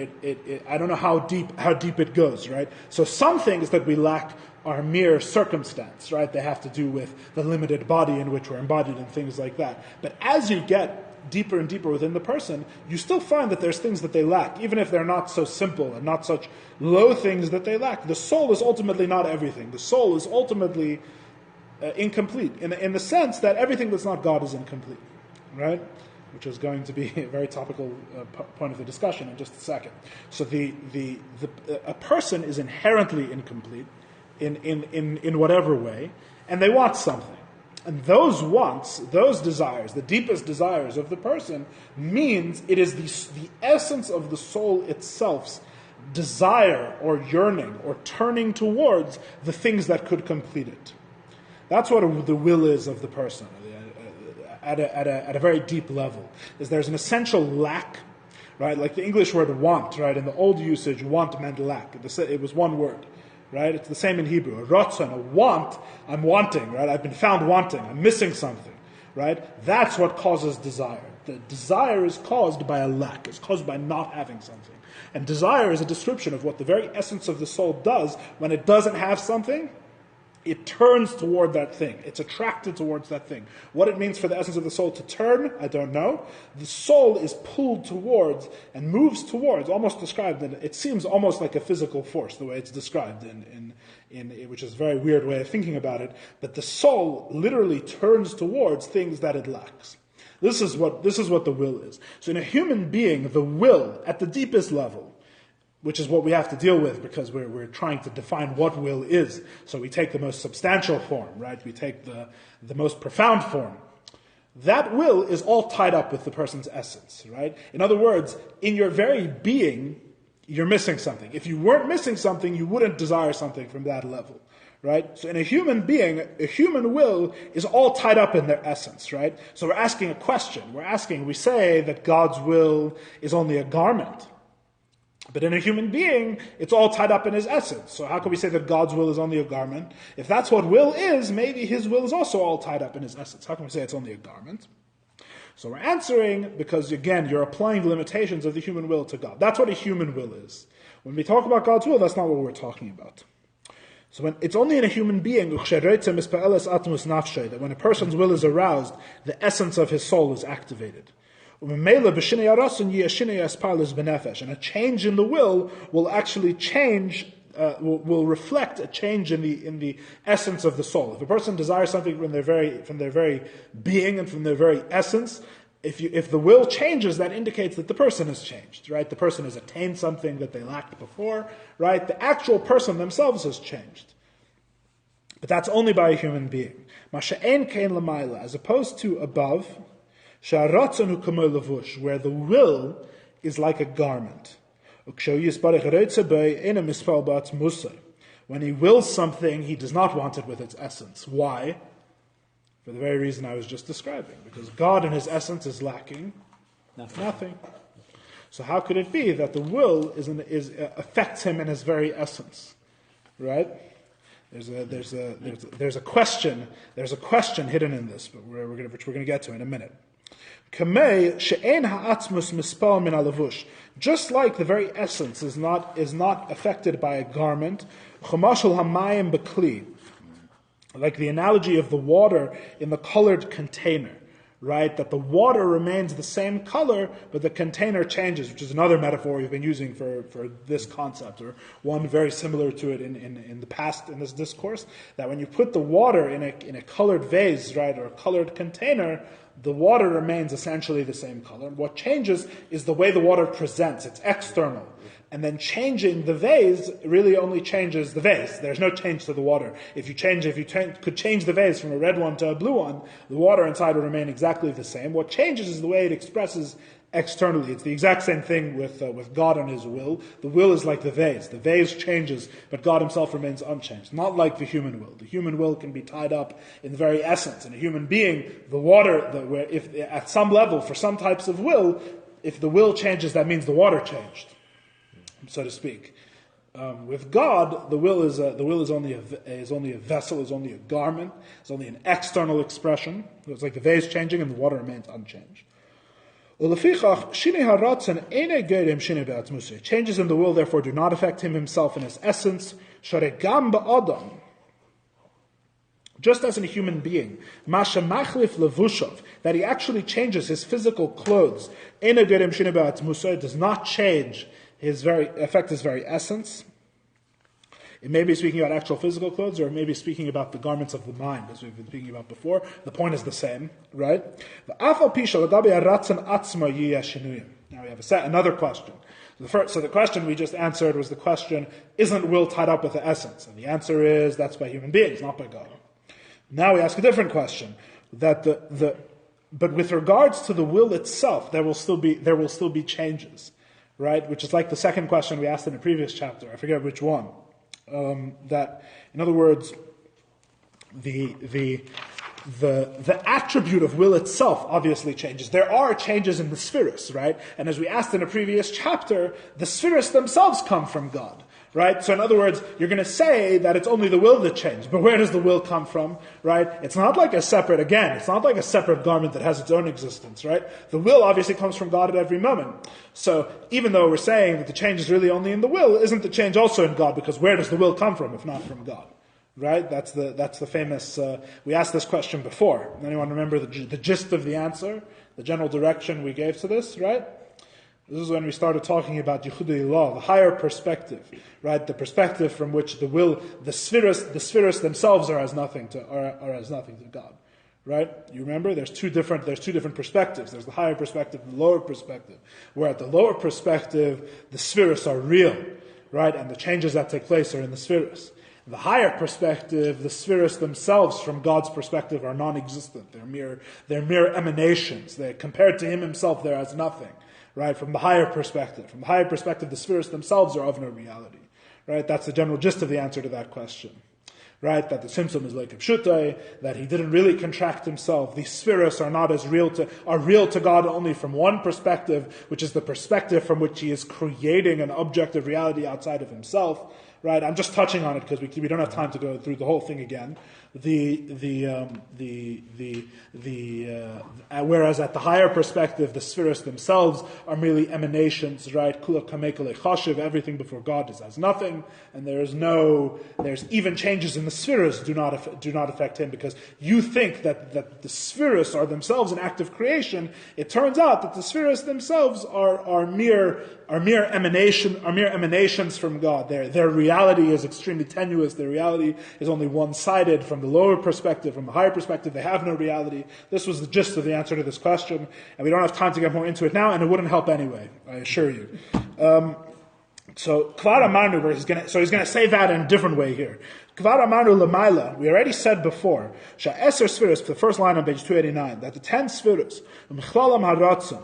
S1: I don't know how deep it goes, right? So some things that we lack are mere circumstance, right? They have to do with the limited body in which we're embodied and things like that. But as you get deeper and deeper within the person, you still find that there's things that they lack, even if they're not so simple and not such low things that they lack. The soul is ultimately not everything. The soul is ultimately incomplete, in the sense that everything that's not God is incomplete, right? Which is going to be a very topical point of the discussion in just a second. So a person is inherently incomplete in whatever way, and they want something. And those wants, those desires, the deepest desires of the person, means it is the essence of the soul itself's desire or yearning or turning towards the things that could complete it. That's what the will is of the person at a very deep level. Is there's an essential lack, right? Like the English word want, right? In the old usage, want meant lack. It was one word. Right? It's the same in Hebrew. A ratzon, a want, I'm wanting, right? I've been found wanting. I'm missing something, right? That's what causes desire. The desire is caused by a lack. It's caused by not having something. And desire is a description of what the very essence of the soul does when it doesn't have something. It turns toward that thing. It's attracted towards that thing. What it means for the essence of the soul to turn, I don't know. The soul is pulled towards and moves towards, almost described, and it seems almost like a physical force, the way it's described, in which is a very weird way of thinking about it. But the soul literally turns towards things that it lacks. This is what the will is. So in a human being, the will, at the deepest level, which is what we have to deal with because we're trying to define what will is. So we take the most substantial form, right? We take the most profound form. That will is all tied up with the person's essence, right? In other words, in your very being, you're missing something. If you weren't missing something, you wouldn't desire something from that level, right? So in a human being, a human will is all tied up in their essence, right? So we're asking a question. We say that God's will is only a garment. But in a human being, it's all tied up in his essence. So how can we say that God's will is only a garment? If that's what will is, maybe his will is also all tied up in his essence. How can we say it's only a garment? So we're answering because, again, you're applying the limitations of the human will to God. That's what a human will is. When we talk about God's will, that's not what we're talking about. So when it's only in a human being, that when a person's will is aroused, the essence of his soul is activated. And a change in the will actually change, will reflect a change in the essence of the soul. If a person desires something from their very being and from their very essence, if the will changes, that indicates that the person has changed, right? The person has attained something that they lacked before, right? The actual person themselves has changed. But that's only by a human being. As opposed to above, where the will is like a garment. When he wills something, he does not want it with its essence. Why? For the very reason I was just describing. Because God in his essence is lacking nothing. So how could it be that the will affects him in his very essence? Right? There's a question hidden in this, but which we're going to get to in a minute. Just like the very essence is not affected by a garment, like the analogy of the water in the colored container, right? That the water remains the same color, but the container changes, which is another metaphor we've been using for this concept, or one very similar to it in the past in this discourse, that when you put the water in a colored vase, right, or a colored container, the water remains essentially the same color. What changes is the way the water presents. It's external. And then changing the vase really only changes the vase. There's no change to the water. If you could change the vase from a red one to a blue one, the water inside would remain exactly the same. What changes is the way it expresses externally. It's the exact same thing with God and his will. The will is like the vase. The vase changes, but God himself remains unchanged. Not like the human will. The human will can be tied up in the very essence. In a human being, the water, if at some level, for some types of will, if the will changes, that means the water changed, so to speak. With God, the will is only a vessel, is only a garment, is only an external expression. It's like the vase changing and the water remains unchanged. Changes in the will, therefore, do not affect him himself in his essence. Just as in a human being, that he actually changes his physical clothes, does not change affect his very essence. It may be speaking about actual physical clothes, or it may be speaking about the garments of the mind, as we've been speaking about before. The point is the same, right? Now we have another question. So the question we just answered was the question, isn't will tied up with the essence? And the answer is, that's by human beings, not by God. Now we ask a different question, but with regards to the will itself, there will still be changes, right? Which is like the second question we asked in the previous chapter. I forget which one. That, in other words, the attribute of will itself obviously changes. There are changes in the spheres, right? And as we asked in a previous chapter, the spheres themselves come from God, right? So in other words, you're going to say that it's only the will that changed, but where does the will come from, right? It's not like a separate garment that has its own existence, right? The will obviously comes from God at every moment. So even though we're saying that the change is really only in the will, isn't the change also in God? Because where does the will come from if not from God? Right? That's the famous, we asked this question before. Anyone remember the gist of the answer? The general direction we gave to this, right? This is when we started talking about Yichudei law, the higher perspective, right? The perspective from which the spheres themselves are as nothing to God, right? You remember? There's two different perspectives. There's the higher perspective and the lower perspective. Where at the lower perspective, the spheres are real, right? And the changes that take place are in the spheres. In the higher perspective, the spheres themselves, from God's perspective, are non-existent. They're mere emanations. Compared to Him Himself, they're as nothing. Right, from the higher perspective. From the higher perspective, the spheres themselves are of no reality. Right, that's the general gist of the answer to that question. right? That the Tzimtzum is like a pshutai, that he didn't really contract himself. These spheres are not are real to God only from one perspective, which is the perspective from which he is creating an objective reality outside of himself, right? I'm just touching on it because we don't have time to go through the whole thing again. Whereas at the higher perspective, the spheres themselves are merely emanations, right? Kula kamekale chashiv, everything before God is as nothing, and there's even changes in the spheres do not affect him, because you think that the spheres are themselves an act of creation. It turns out that the spheres themselves are mere emanations from God. Their reality is extremely tenuous. Their reality is only one-sided. From the lower perspective, from the higher perspective, they have no reality. This was the gist of the answer to this question, and we don't have time to get more into it now, and it wouldn't help anyway, I assure you. So Kvar Amarnu, he's going to say that in a different way here. Kvar Amarnu Lamaila, we already said before, Sha'eser Sfiris, the first line on page 289, that the 10 Sfiris, M'chlalam Haratzon,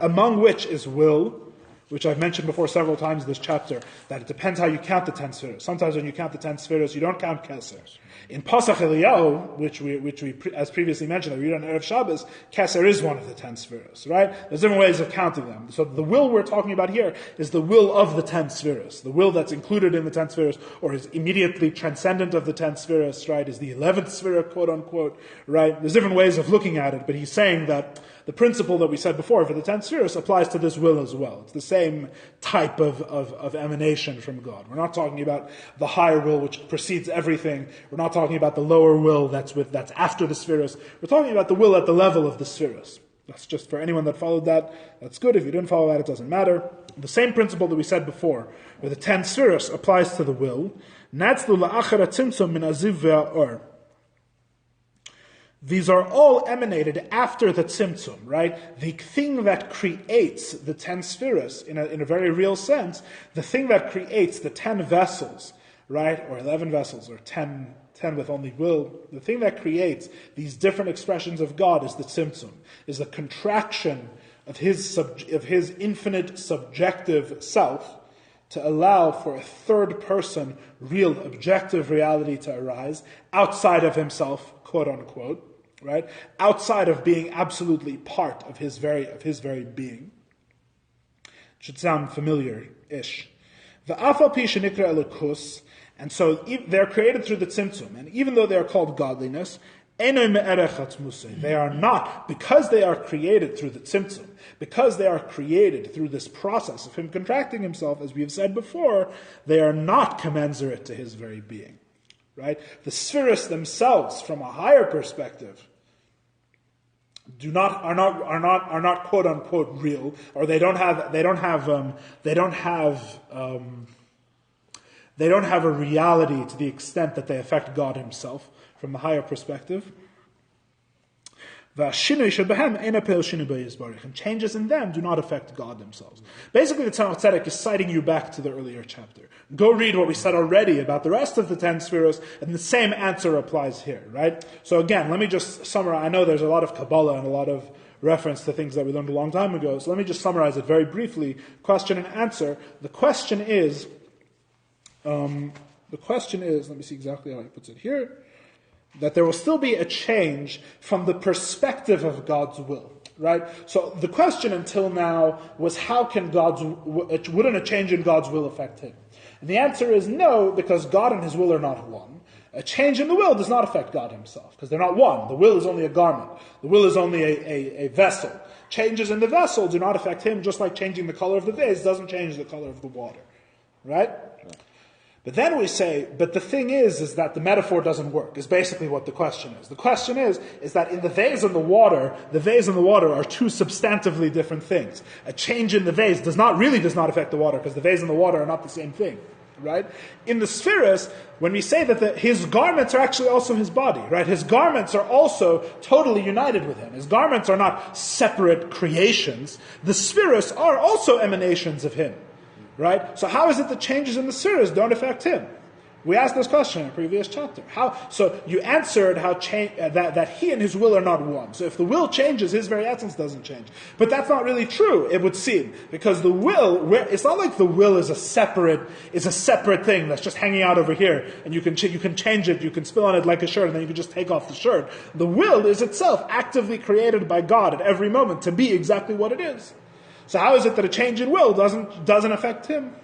S1: among which is will, which I've mentioned before several times in this chapter, that it depends how you count the 10 spheres. Sometimes when you count the 10 spheres, you don't count Keser. In Pasach Eliyahu, which we as previously mentioned, that we read on Erev Shabbos, Keser is one of the 10 spheres, right? There's different ways of counting them. So the will we're talking about here is the will of the 10 spheres. The will that's included in the 10 spheres, or is immediately transcendent of the 10 spheres, right, is the 11th sphere, quote unquote, right? There's different ways of looking at it, but he's saying that the principle that we said before for the 10 spheres applies to this will as well. It's the same type of emanation from God. We're not talking about the higher will which precedes everything. We're not talking about the lower will that's after the spheres. We're talking about the will at the level of the spheres. That's just for anyone that followed that. That's good. If you didn't follow that, it doesn't matter. The same principle that we said before, where the 10 spheres applies to the will. These are all emanated after the tzimtzum, right? The thing that creates the 10 spheres, in a very real sense, the thing that creates the 10 vessels, right, or 11 vessels, or 10 with only will, the thing that creates these different expressions of God is the tzimtzum, is the contraction of his infinite subjective self, to allow for a third person, real objective reality to arise outside of himself, quote unquote, right? Outside of being absolutely part of his very being. Should sound familiar-ish. V'afal pi shenikra elikus, and so they're created through the tzimtzum, and even though they are called godliness, they are not, because they are created through the tzimtzum, because they are created through this process of him contracting himself, as we have said before, they are not commensurate to his very being. Right? The spheres themselves, from a higher perspective, are not quote unquote real, or they don't have a reality to the extent that they affect God himself from the higher perspective. And changes in them do not affect God themselves. Basically, the Tzemach Tzedek is citing you back to the earlier chapter. Go read what we said already about the rest of the 10 spheres, and the same answer applies here, right? So again, let me just summarize. I know there's a lot of Kabbalah and a lot of reference to things that we learned a long time ago, so let me just summarize it very briefly. Question and answer. The question is, let me see exactly how he puts it here, that there will still be a change from the perspective of God's will, right? So the question until now was, how can wouldn't a change in God's will affect him? And the answer is no, because God and his will are not one. A change in the will does not affect God himself, because they're not one. The will is only a garment. The will is only a vessel. Changes in the vessel do not affect him, just like changing the color of the vase doesn't change the color of the water, right? But then we say, but the thing is that the metaphor doesn't work, is basically what the question is. The question is that in the vase and the water are two substantively different things. A change in the vase does not affect the water, because the vase and the water are not the same thing, right? In the spheres, when we say that his garments are actually also his body, right? His garments are also totally united with him. His garments are not separate creations. The spheres are also emanations of him. Right? So how is it that changes in the spheres don't affect him? We asked this question in a previous chapter. So you answered that he and his will are not one. So if the will changes, his very essence doesn't change. But that's not really true, it would seem, because the will, it's not like the will is a separate thing that's just hanging out over here, and you can change it, you can spill on it like a shirt, and then you can just take off the shirt. The will is itself actively created by God at every moment to be exactly what it is. So how is it that a change in will doesn't affect him?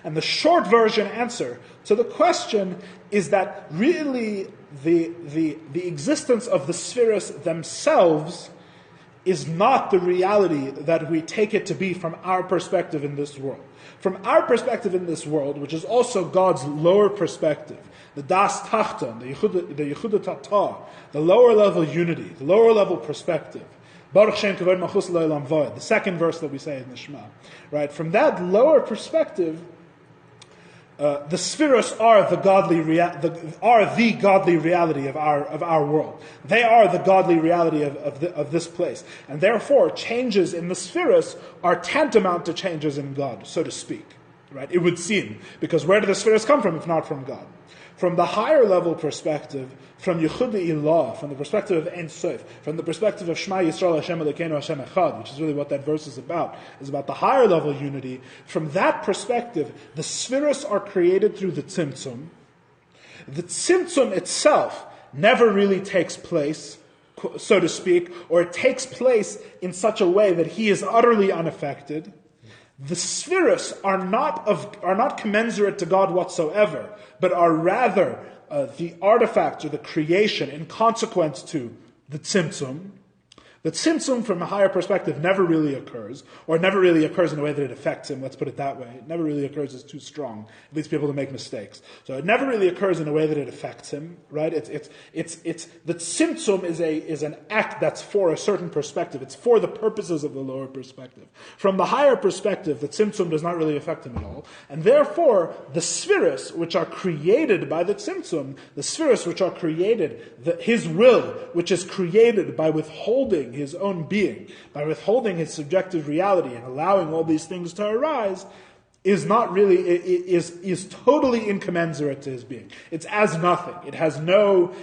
S1: And the short version answer to the question is that really the existence of the spheres themselves is not the reality that we take it to be from our perspective in this world. From our perspective in this world, which is also God's lower perspective, the Das Tachton, the Yehuda Tata, the lower level unity, the lower level perspective, Baruch Shem Kavod Malchus L'Olam Va'ed, the second verse that we say in the Shema, right? From that lower perspective, the spheres are the godly reality of our world. They are the godly reality of this place, and therefore changes in the spheres are tantamount to changes in God, so to speak. Right? It would seem, because where do the spheres come from if not from God? From the higher level perspective, from Yehuda Ilah, from the perspective of Ein Sof, from the perspective of Shema Yisrael Hashem Elokeinu Hashem Echad, which is really what that verse is about the higher level unity. From that perspective, the spheres are created through the Tzimtzum. The Tzimtzum itself never really takes place, so to speak, or it takes place in such a way that he is utterly unaffected. The spheres are not commensurate to God whatsoever, but are rather the artifacts or the creation in consequence to the Tzimtzum. The Tzimtzum, from a higher perspective, never really occurs, or never really occurs in a way that it affects him, let's put it that way. It never really occurs as too strong. It leads people to make mistakes. So it never really occurs in a way that it affects him, right? The Tzimtzum is an act that's for a certain perspective. It's for the purposes of the lower perspective. From the higher perspective, the Tzimtzum does not really affect him at all. And therefore, the spheres, which are created by the Tzimtzum, the spheres which are created, his will, which is created by withholding his own being, by withholding his subjective reality and allowing all these things to arise, is not really, is totally incommensurate to his being. It's as nothing. It has no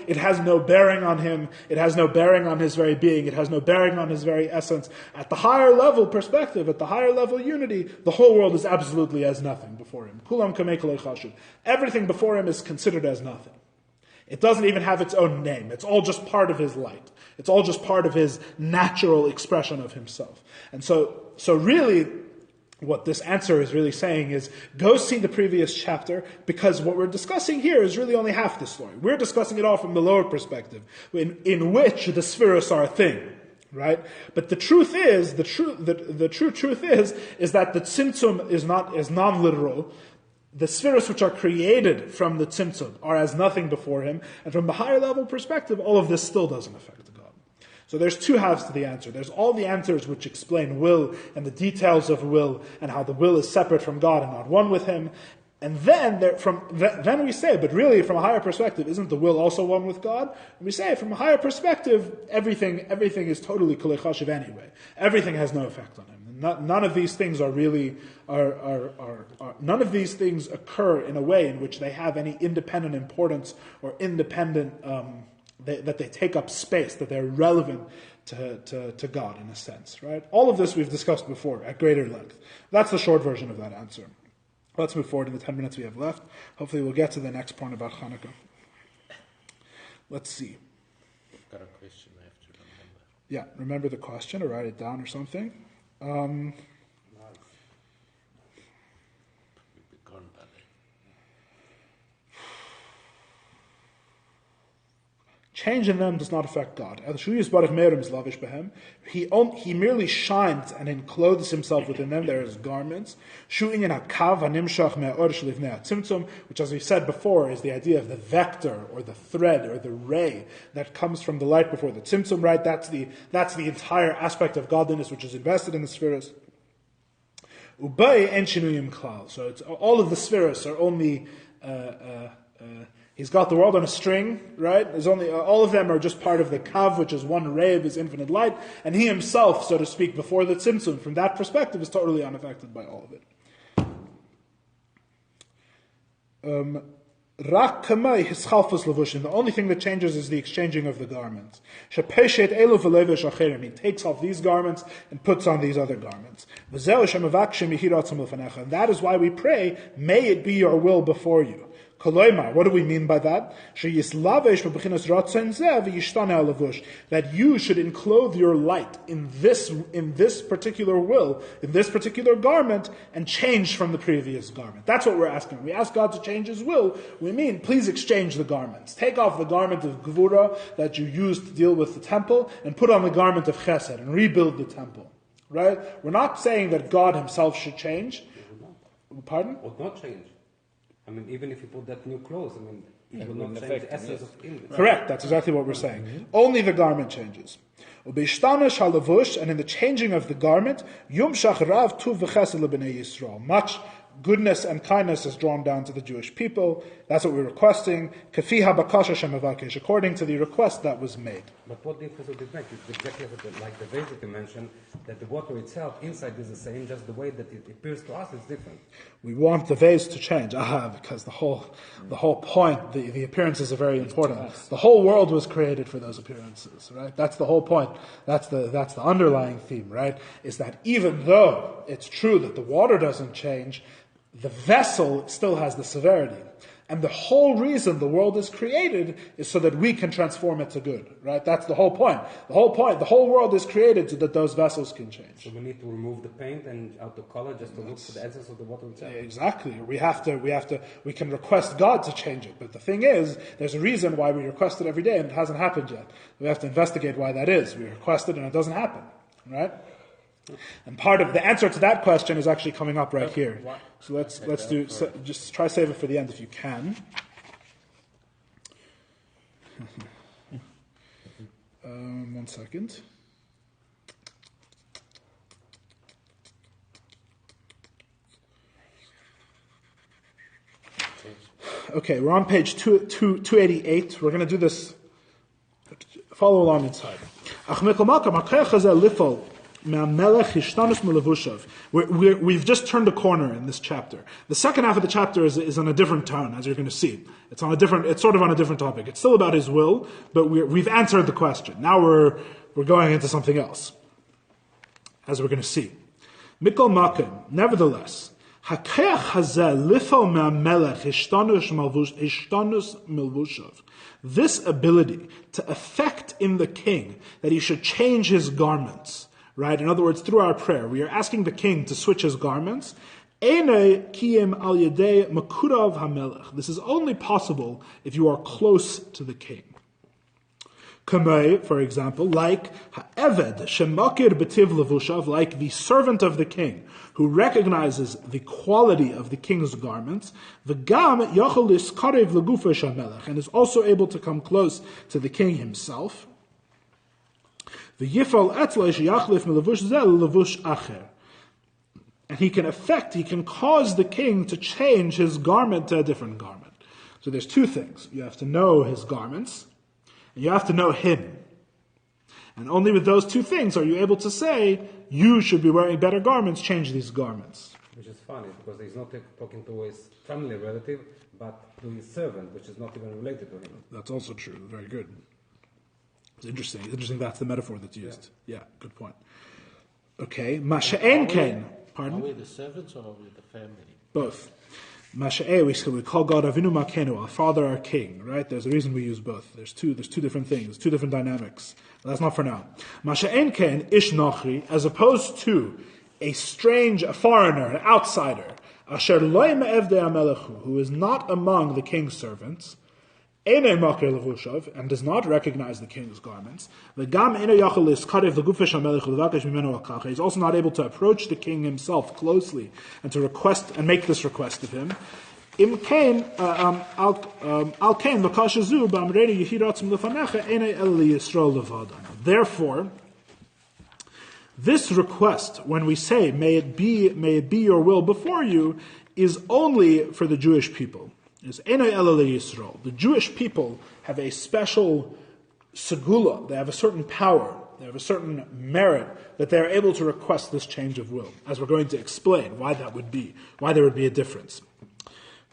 S1: bearing on him. It has no bearing on his very being. It has no bearing on his very essence. At the higher level perspective, at the higher level unity, the whole world is absolutely as nothing before him. Kulam kamei kolei chashuv. Everything before him is considered as nothing. It doesn't even have its own name. It's all just part of his light. It's all just part of his natural expression of himself. And so really, what this answer is really saying is, go see the previous chapter, because what we're discussing here is really only half the story. We're discussing it all from the lower perspective, in which the spheres are a thing, right? But the truth is, the true truth is that the Tzimtzum is non-literal. The spheres which are created from the Tzimtzum are as nothing before him, and from the higher level perspective, all of this still doesn't affect God. So there's two halves to the answer. There's all the answers which explain will and the details of will and how the will is separate from God and not one with him. And then we say, but really from a higher perspective, isn't the will also one with God? And we say, from a higher perspective, everything is totally kolei chashiv anyway. Everything has no effect on him. None of these things are really none of these things occur in a way in which they have any independent importance or independent that they take up space, that they're relevant to God in a sense, right? All of this we've discussed before at greater length. That's the short version of that answer. Let's move forward in the 10 minutes we have left. Hopefully we'll get to the next point about Hanukkah. Let's see.
S3: I've got a question I have to remember.
S1: Yeah, remember the question or write it down or something. Change in them does not affect God. He merely shines and encloses himself within them. There is garments. Which, as we said before, is the idea of the vector or the thread or the ray that comes from the light before the tzimtzum. Right? That's the entire aspect of godliness which is invested in the spheres. So it's all of the spheres are only. He's got the world on a string, right? There's only all of them are just part of the kav, which is one ray of his infinite light, and he himself, so to speak, before the tzimtzum, from that perspective, is totally unaffected by all of it. The only thing that changes is the exchanging of the garments. He takes off these garments and puts on these other garments. And that is why we pray, may it be your will before you. What do we mean by that? That you should enclothe your light in this particular will, in this particular garment, and change from the previous garment. That's what we're asking. We ask God to change His will. We mean, please exchange the garments. Take off the garment of Gevura that you used to deal with the temple, and put on the garment of Chesed, and rebuild the temple. Right? We're not saying that God Himself should change. Pardon?
S2: Would not change. I mean, even if you put that new clothes, I mean, it will not change the essence of English.
S1: Correct, that's exactly what we're saying. Only the garment changes. And in the changing of the garment, much goodness and kindness is drawn down to the Jewish people. That's what we're requesting. According to the request that was made.
S2: But what difference would it make? It's exactly like the vase that you mentioned, that the water itself inside is the same, just the way that it appears to us is different.
S1: We want the vase to change. Because the whole point, the appearances are very important. The whole world was created for those appearances, right? That's the whole point. That's the underlying theme, right? Is that even though it's true that the water doesn't change, the vessel still has the severity. And the whole reason the world is created is so that we can transform it to good, right? That's the whole point. The whole world is created so that those vessels can change.
S2: So we need to remove the paint and out the color just to look for the essence of the water itself.
S1: Exactly. We can request God to change it. But the thing is, there's a reason why we request it every day and it hasn't happened yet. We have to investigate why that is. We request it and it doesn't happen, right? And part of the answer to that question is actually coming up right here. So let's do. So just try to save it for the end if you can. One second. Okay, we're on page 288. We're going to do this. Follow along inside. We've just turned a corner in this chapter. The second half of the chapter is on a different tone, as you're going to see. It's sort of on a different topic. It's still about His will, but we've answered the question. Now we're going into something else, as we're going to see. Mikol Makim, nevertheless, this ability to effect in the king that he should change his garments, right? In other words, through our prayer, we are asking the king to switch his garments. This is only possible if you are close to the king. Kamei, for example, like ha'eved shemakir b'tiv levushav, like the servant of the king, who recognizes the quality of the king's garments, v'gam yachol liskarev legufa shamelech, and is also able to come close to the king himself. V'yifal etzlo sheyachlif melevush zel levush acher, and he can cause the king to change his garment to a different garment. So there's two things. You have to know his garments, and you have to know him. And only with those two things are you able to say, you should be wearing better garments, change these garments.
S2: Which is funny, because he's not talking to his family relative, but to his servant, which is not even related to him.
S1: That's also true. Very good. It's interesting. It's interesting that's the metaphor that's used. Yeah, good point. Okay. Masha'en ken. Pardon?
S3: Are we the servants or are we the family?
S1: Both. Masha'e, we call God Avinu Makenu, our Father, our King, right? There's a reason we use both. There's two different things, two different dynamics. But that's not for now. Masha'en ken ish nochri, as opposed to a foreigner, an outsider, asher loy me'evdei amelechu, who is not among the king's servants, Einei makir levushav, and does not recognize the king's garments. V'gam einei yachol liskarev legufei shamelech ulevakesh mimenu al-kacha. He's also not able to approach the king himself closely and to request and make this request of him. Im kain al kain l'kasha zu b'amrei yehiratzim lefanecha einei el liyisrael levadam. Therefore, this request, when we say, may it be your will before you, is only for the Jewish people. Is Enei Elele Yisrael. The Jewish people have a special segula. They have a certain power. They have a certain merit that they are able to request this change of will. As we're going to explain why that would be, why there would be a difference.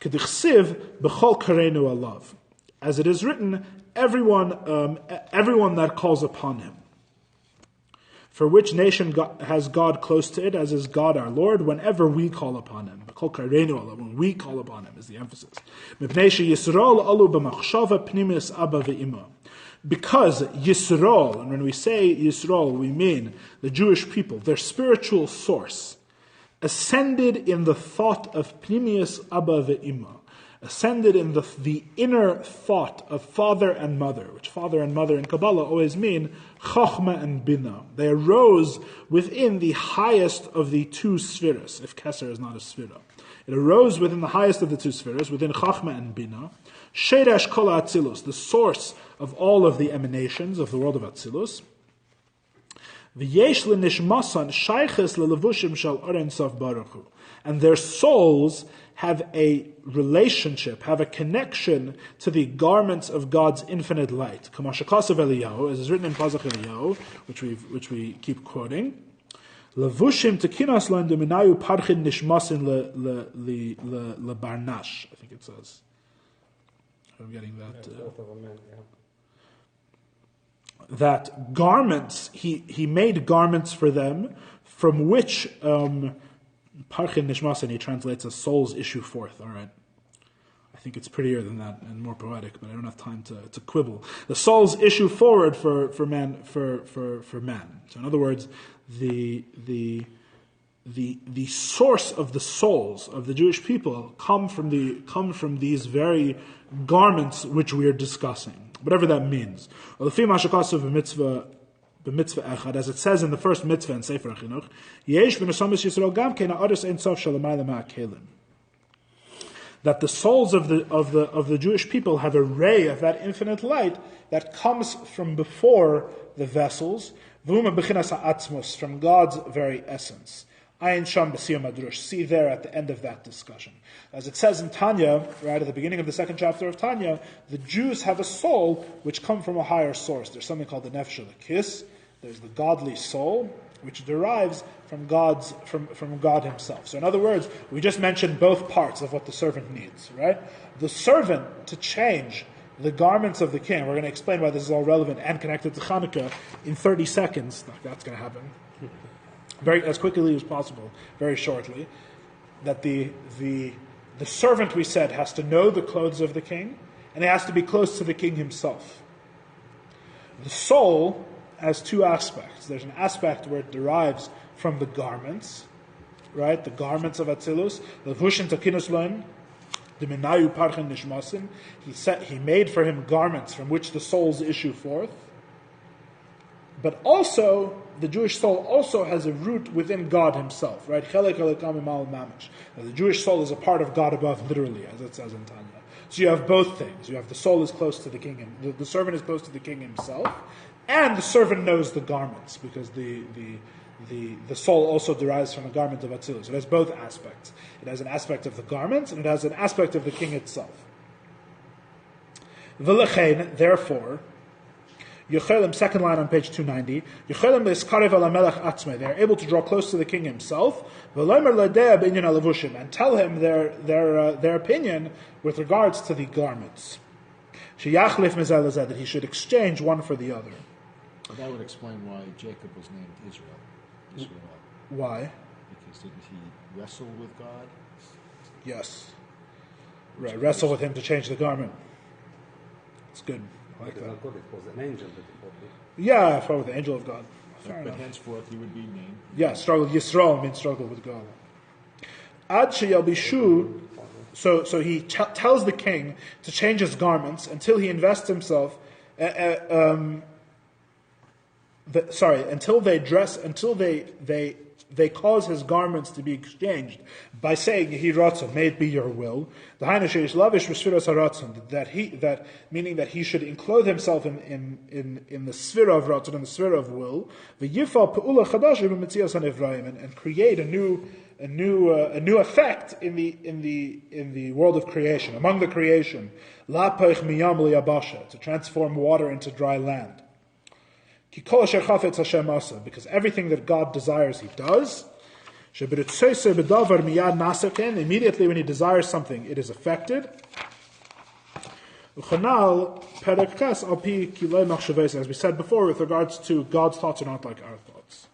S1: K'dichsiv b'chol kareinu alav. As it is written, everyone that calls upon him. For which nation has God close to it, as is God our Lord, whenever we call upon him. When we call upon him is the emphasis. Because Yisrael, and when we say Yisrael, we mean the Jewish people, their spiritual source, ascended in the thought of Pnimius Abba ve'ima, ascended in the inner thought of father and mother, which father and mother in Kabbalah always mean Chochmah and Bina. They arose within the highest of the two spheres, if Keser is not a sphera. It arose within the highest of the two spheres, within Chochmah and Bina. Sheresh Kol Atzilus, the source of all of the emanations of the world of Atzilus. V'yesh l'nishmasan shayches l'levushim shal oren sof baruch hu. And their souls have a relationship, have a connection to the garments of God's infinite light. Kamashakasav Eliyahu, as is written in Pazach Eliyahu, which we keep quoting. Levushim tekinas lan deminayu parchin nishmasin lebarnash. I think it says. I'm getting that. That garments, he made garments for them, from which Parchin Nishmasan, he translates as souls issue forth. All right, I think it's prettier than that and more poetic, but I don't have time to quibble. The souls issue forward for man. So in other words, the source of the souls of the Jewish people come from these very garments which we are discussing, whatever that means. As it says in the first mitzvah in Sefer HaChinuch, that the souls of the Jewish people have a ray of that infinite light that comes from before the vessels, from God's very essence. Ayin Sham B'Siyum Adrush. See there at the end of that discussion. As it says in Tanya, right at the beginning of the second chapter of Tanya, the Jews have a soul which come from a higher source. There's something called the Nefesh Elokis. There's the godly soul, which derives from God himself. So in other words, we just mentioned both parts of what the servant needs, right? The servant to change the garments of the king. We're going to explain why this is all relevant and connected to Hanukkah in 30 seconds. That's going to happen. Very as quickly as possible, very shortly, that the servant, we said, has to know the clothes of the king, and he has to be close to the king himself. The soul has two aspects. There's an aspect where it derives from the garments, right? The garments of Atzilus, the Vushin Takinus Loin, the Minayu Parchen Nishmasim. He made for him garments from which the souls issue forth. But also, the Jewish soul also has a root within God himself, right? The Jewish soul is a part of God above, literally, as it says in Tanya. So you have both things. You have the soul is close to the king, the servant is close to the king himself, and the servant knows the garments, because the soul also derives from a garment of Atzilus. So it has both aspects. It has an aspect of the garments, and it has an aspect of the king itself. V'lechein, therefore, Yechelim, second line on page 290. Yechelim iskarev ala melech atzmei. They are able to draw close to the king himself. V'lomer ladeh b'inyan alavushim, and tell him their opinion with regards to the garments. Sheyachlif mezeh lezeh, that he should exchange one for the other.
S5: Well, that would explain why Jacob was named Israel.
S1: Why?
S5: Because didn't he wrestle with God?
S1: Yes. Right. Wrestle with him to change the garment. It's good. I like that.
S2: It was an angel that he fought with.
S1: Yeah, I fought with the angel of God.
S5: But henceforth he would be named.
S1: Yeah, struggle. Yisrael means struggle with God. Ad sheyal bishu. So he tells the king to change his garments until he invests himself. Until they cause his garments to be exchanged by saying Yehi Ratzon, may it be your will. The that meaning that he should enclothe himself in the sphere of Ratzon, in the sphere of will. And create a new effect in the world of creation, among the creation. To transform water into dry land. Because everything that God desires, he does. Immediately when he desires something, it is affected. As we said before, with regards to God's thoughts are not like our thoughts.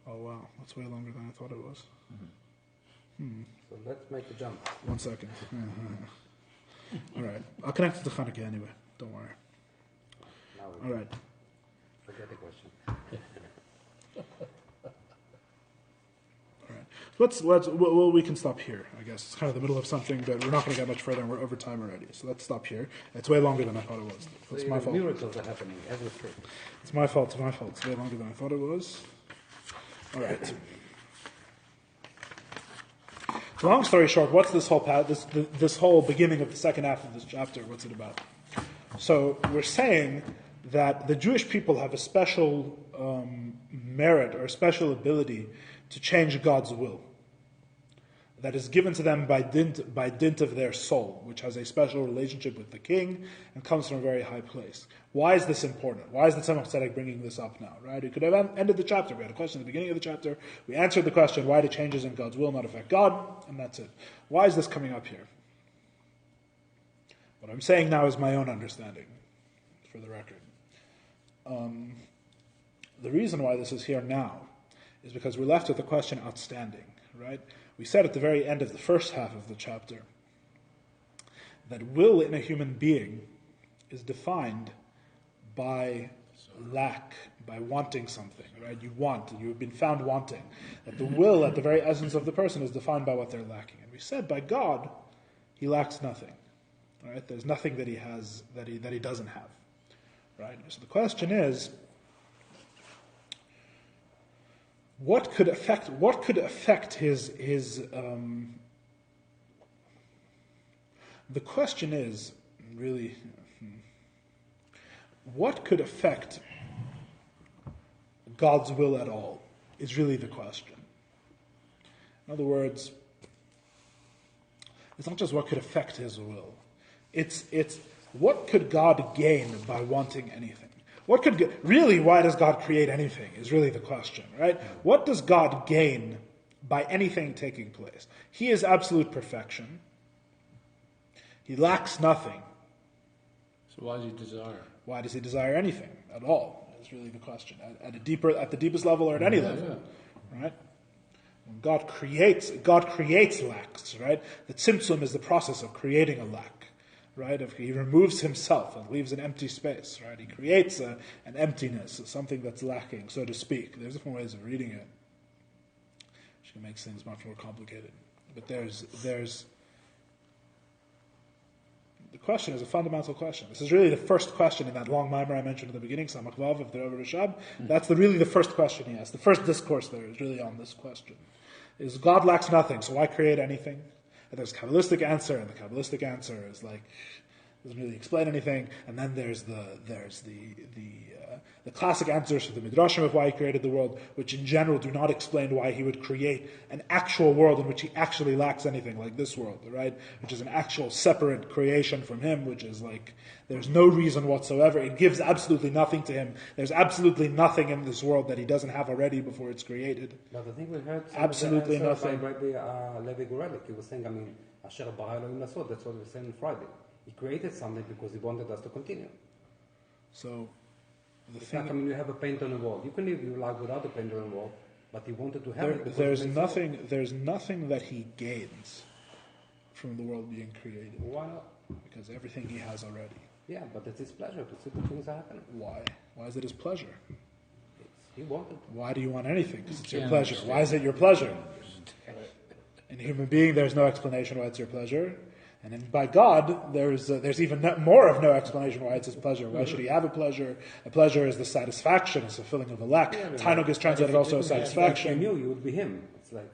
S1: Oh wow, that's way longer than I thought it was.
S2: So let's make the jump.
S1: 1 second. All right, I'll connect it to Hanukkah anyway. Don't worry.
S2: Now
S1: All right.
S2: forget the question.
S1: We can stop here, I guess. It's kind of the middle of something, but we're not going to get much further, and we're over time already. So let's stop here. It's way longer than I thought it was. It's my fault.
S2: Miracles are happening every day.
S1: It's my fault. It's way longer than I thought it was. All right. So long story short, what's this whole this whole beginning of the second half of this chapter? What's it about? So we're saying that the Jewish people have a special merit or a special ability to change God's will that is given to them by dint of their soul, which has a special relationship with the king and comes from a very high place. Why is this important? Why is the Tzemach Tzedek bringing this up now? Right? We could have ended the chapter. We had a question at the beginning of the chapter. We answered the question, why do changes in God's will not affect God? And that's it. Why is this coming up here? What I'm saying now is my own understanding, for the record. The reason why this is here now is because we're left with the question outstanding, right? We said at the very end of the first half of the chapter that will in a human being is defined by lack, by wanting something, right? You've been found wanting. That the will at the very essence of the person is defined by what they're lacking. And we said by God, he lacks nothing, right? There's nothing that he has that he doesn't have, right? So the question is, what could affect his the question is really what could affect God's will at all is really the question. In other words, it's not just what could affect his will. It's what could God gain by wanting anything? Why does God create anything is really the question, right? What does God gain by anything taking place? He is absolute perfection. He lacks nothing.
S3: So why does he desire?
S1: Why does he desire anything at all? Is really the question. At the deepest level or at any level, right? When God creates lacks, right? The tzimtzum is the process of creating a lack. Right? If he removes himself and leaves an empty space, right? He creates an emptiness, something that's lacking, so to speak. There's different ways of reading it, which makes things much more complicated. But there's the question is a fundamental question. This is really the first question in that long mimer I mentioned at the beginning, Samach Vav of the Rebbe Rashab. That's really the first question he asks. The first discourse there is really on this question. Is God lacks nothing, so why create anything? And there's a Kabbalistic answer, and the Kabbalistic answer is like doesn't really explain anything. And then there's the classic answers to the Midrashim of why he created the world, which in general do not explain why he would create an actual world in which he actually lacks anything, like this world, right? Which is an actual separate creation from him, which is like there's no reason whatsoever. It gives absolutely nothing to him. There's absolutely nothing in this world that he doesn't have already before it's created.
S2: But I think we heard
S1: absolutely nothing.
S2: By Rabbi Levi Gorelik, he was saying, Asher bara Elohim lasot. That's what we were saying on Friday. He created something because he wanted us to continue.
S1: So,
S2: it's like, you have a paint on the wall. You can live your life without a paint on the wall, but he wanted to have it.
S1: There's nothing that he gains from the world being created.
S2: Why not?
S1: Because everything he has already.
S2: Yeah, but it's his pleasure to see the things that happen.
S1: Why? Why is it his pleasure?
S2: He wanted.
S1: Why do you want anything? Because it's your pleasure. Why is it your pleasure? In a human being, there's no explanation why it's your pleasure. And then by God, there's even more of no explanation why it's his pleasure. Why should he have a pleasure? A pleasure is the satisfaction, it's the filling of a lack. Tainug is translated also as satisfaction.
S2: If he knew, you would be him. It's like.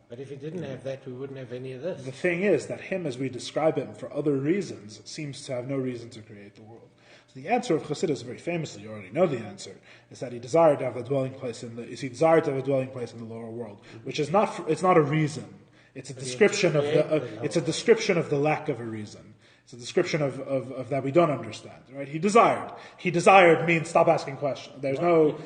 S3: But if he didn't have that, we wouldn't have any of this.
S1: The thing is that him, as we describe him for other reasons, seems to have no reason to create the world. So the answer of Chassidus, very famously, you already know the answer, is that he desired to have a dwelling place in the lower world, which is not. It's not a reason. It's a description of the lack of a reason. It's a description of that we don't understand. Right? He desired. He desired means stop asking questions. There's no.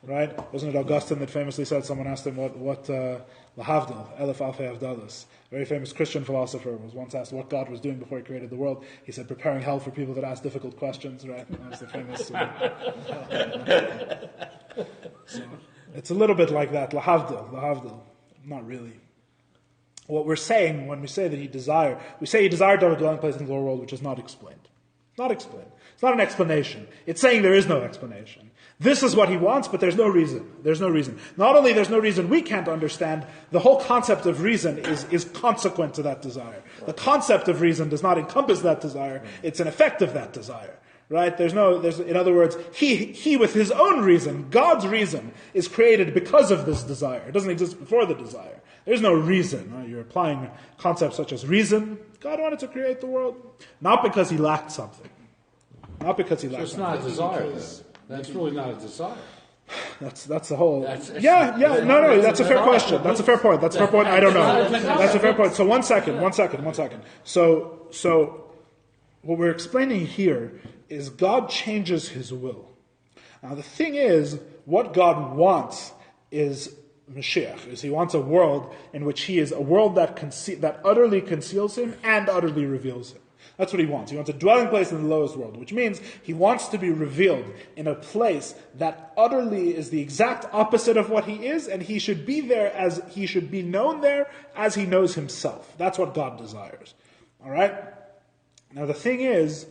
S1: Right? Wasn't it Augustine that famously said? Someone asked him what lahavdil elef alfei avdalas. Very famous Christian philosopher was once asked what God was doing before He created the world. He said, preparing hell for people that ask difficult questions. Right? That's the famous. So it's a little bit like that. Lahavdil. Not really. What we're saying when we say that He desired, we say He desired to have a dwelling place in the lower world, which is not explained. Not explained. It's not an explanation. It's saying there is no explanation. This is what He wants, but there's no reason. There's no reason. Not only there's no reason we can't understand, the whole concept of reason is consequent to that desire. The concept of reason does not encompass that desire. It's an effect of that desire. Right? In other words, he with His own reason, God's reason, is created because of this desire. It doesn't exist before the desire. There's no reason. Right? You're applying concepts such as reason. God wanted to create the world, not because He lacked something. Not because He lacked
S4: something. It's not a desire. That's really not a desire.
S1: That's the whole. No. That's a fair question. That's a fair point. I don't know. That's a fair point. So one second. So what we're explaining here is God changes His will. Now the thing is, what God wants is Mashiach. Is He wants a world in which He is a world that utterly conceals Him and utterly reveals Him. That's what He wants. He wants a dwelling place in the lowest world, which means He wants to be revealed in a place that utterly is the exact opposite of what He is, and He should be there as He should be known there as He knows Himself. That's what God desires. All right? Now the thing is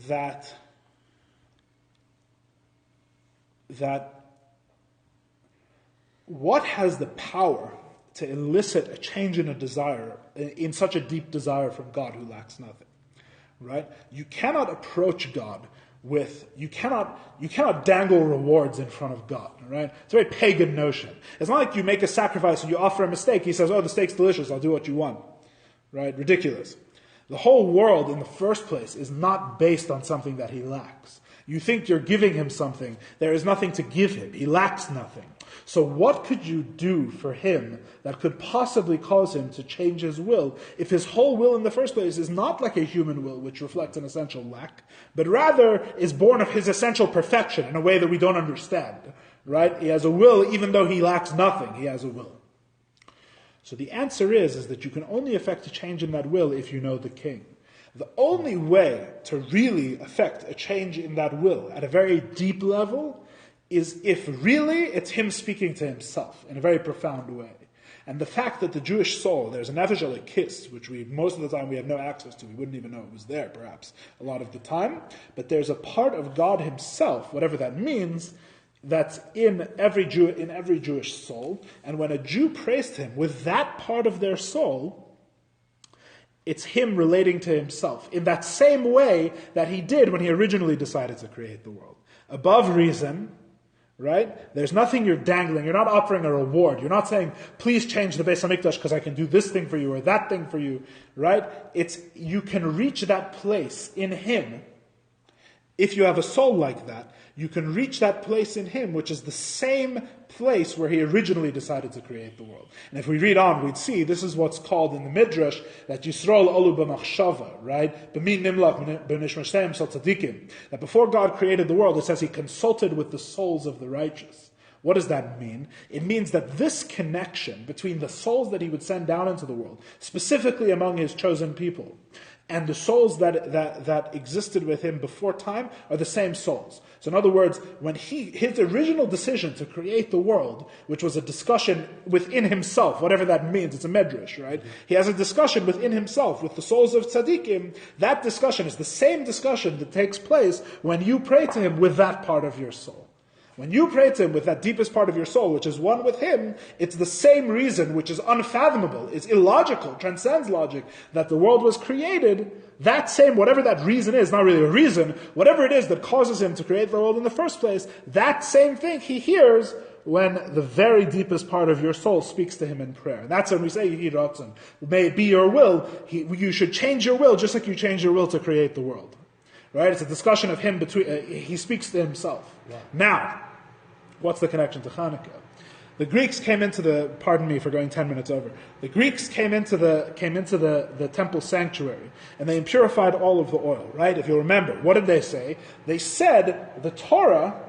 S1: that what has the power to elicit a change in a desire, in such a deep desire from God who lacks nothing? Right? You cannot approach God you cannot dangle rewards in front of God. Right? It's a very pagan notion. It's not like you make a sacrifice and you offer Him a steak. He says, "Oh, the steak's delicious. I'll do what you want." Right? Ridiculous. The whole world, in the first place, is not based on something that He lacks. You think you're giving Him something. There is nothing to give Him. He lacks nothing. So what could you do for Him that could possibly cause Him to change His will if His whole will in the first place is not like a human will, which reflects an essential lack, but rather is born of His essential perfection in a way that we don't understand? Right? He has a will, even though He lacks nothing. He has a will. So the answer is that you can only effect a change in that will if you know the King. The only way to really effect a change in that will at a very deep level is if really it's Him speaking to Himself in a very profound way. And the fact that the Jewish soul, there's an nefesh elokis, which most of the time we have no access to. We wouldn't even know it was there, perhaps, a lot of the time. But there's a part of God Himself, whatever that means, that's in every Jewish soul. And when a Jew prays to Him with that part of their soul, it's Him relating to Himself in that same way that He did when He originally decided to create the world. Above reason, right? There's nothing you're dangling. You're not offering a reward. You're not saying, please change the Beis HaMikdash because I can do this thing for you or that thing for you, right? You can reach that place in Him. If you have a soul like that, you can reach that place in Him, which is the same place where He originally decided to create the world. And if we read on, we'd see this is what's called in the Midrash that Yisrael olu b'machshava, right? B'min nimlach b'nishmashem sal tzadikim. That before God created the world, it says He consulted with the souls of the righteous. What does that mean? It means that this connection between the souls that He would send down into the world, specifically among His chosen people, and the souls that existed with Him before time are the same souls. So in other words, when his original decision to create the world, which was a discussion within Himself, whatever that means, it's a medrash, right? He has a discussion within Himself with the souls of tzaddikim. That discussion is the same discussion that takes place when you pray to Him with that part of your soul. When you pray to Him with that deepest part of your soul, which is one with Him, it's the same reason, which is unfathomable, is illogical, transcends logic, that the world was created. That same, whatever that reason is, not really a reason, whatever it is that causes Him to create the world in the first place, that same thing He hears when the very deepest part of your soul speaks to Him in prayer. And that's when we say, Yehi Ratzon, may it be your will. You should change your will just like you change your will to create the world. Right? It's a discussion of Him He speaks to Himself. Yeah. Now, what's the connection to Hanukkah? The Greeks came into the, pardon me for going 10 minutes over, the Greeks came into the temple sanctuary, and they impurified all of the oil, right? If you remember, what did they say? They said the Torah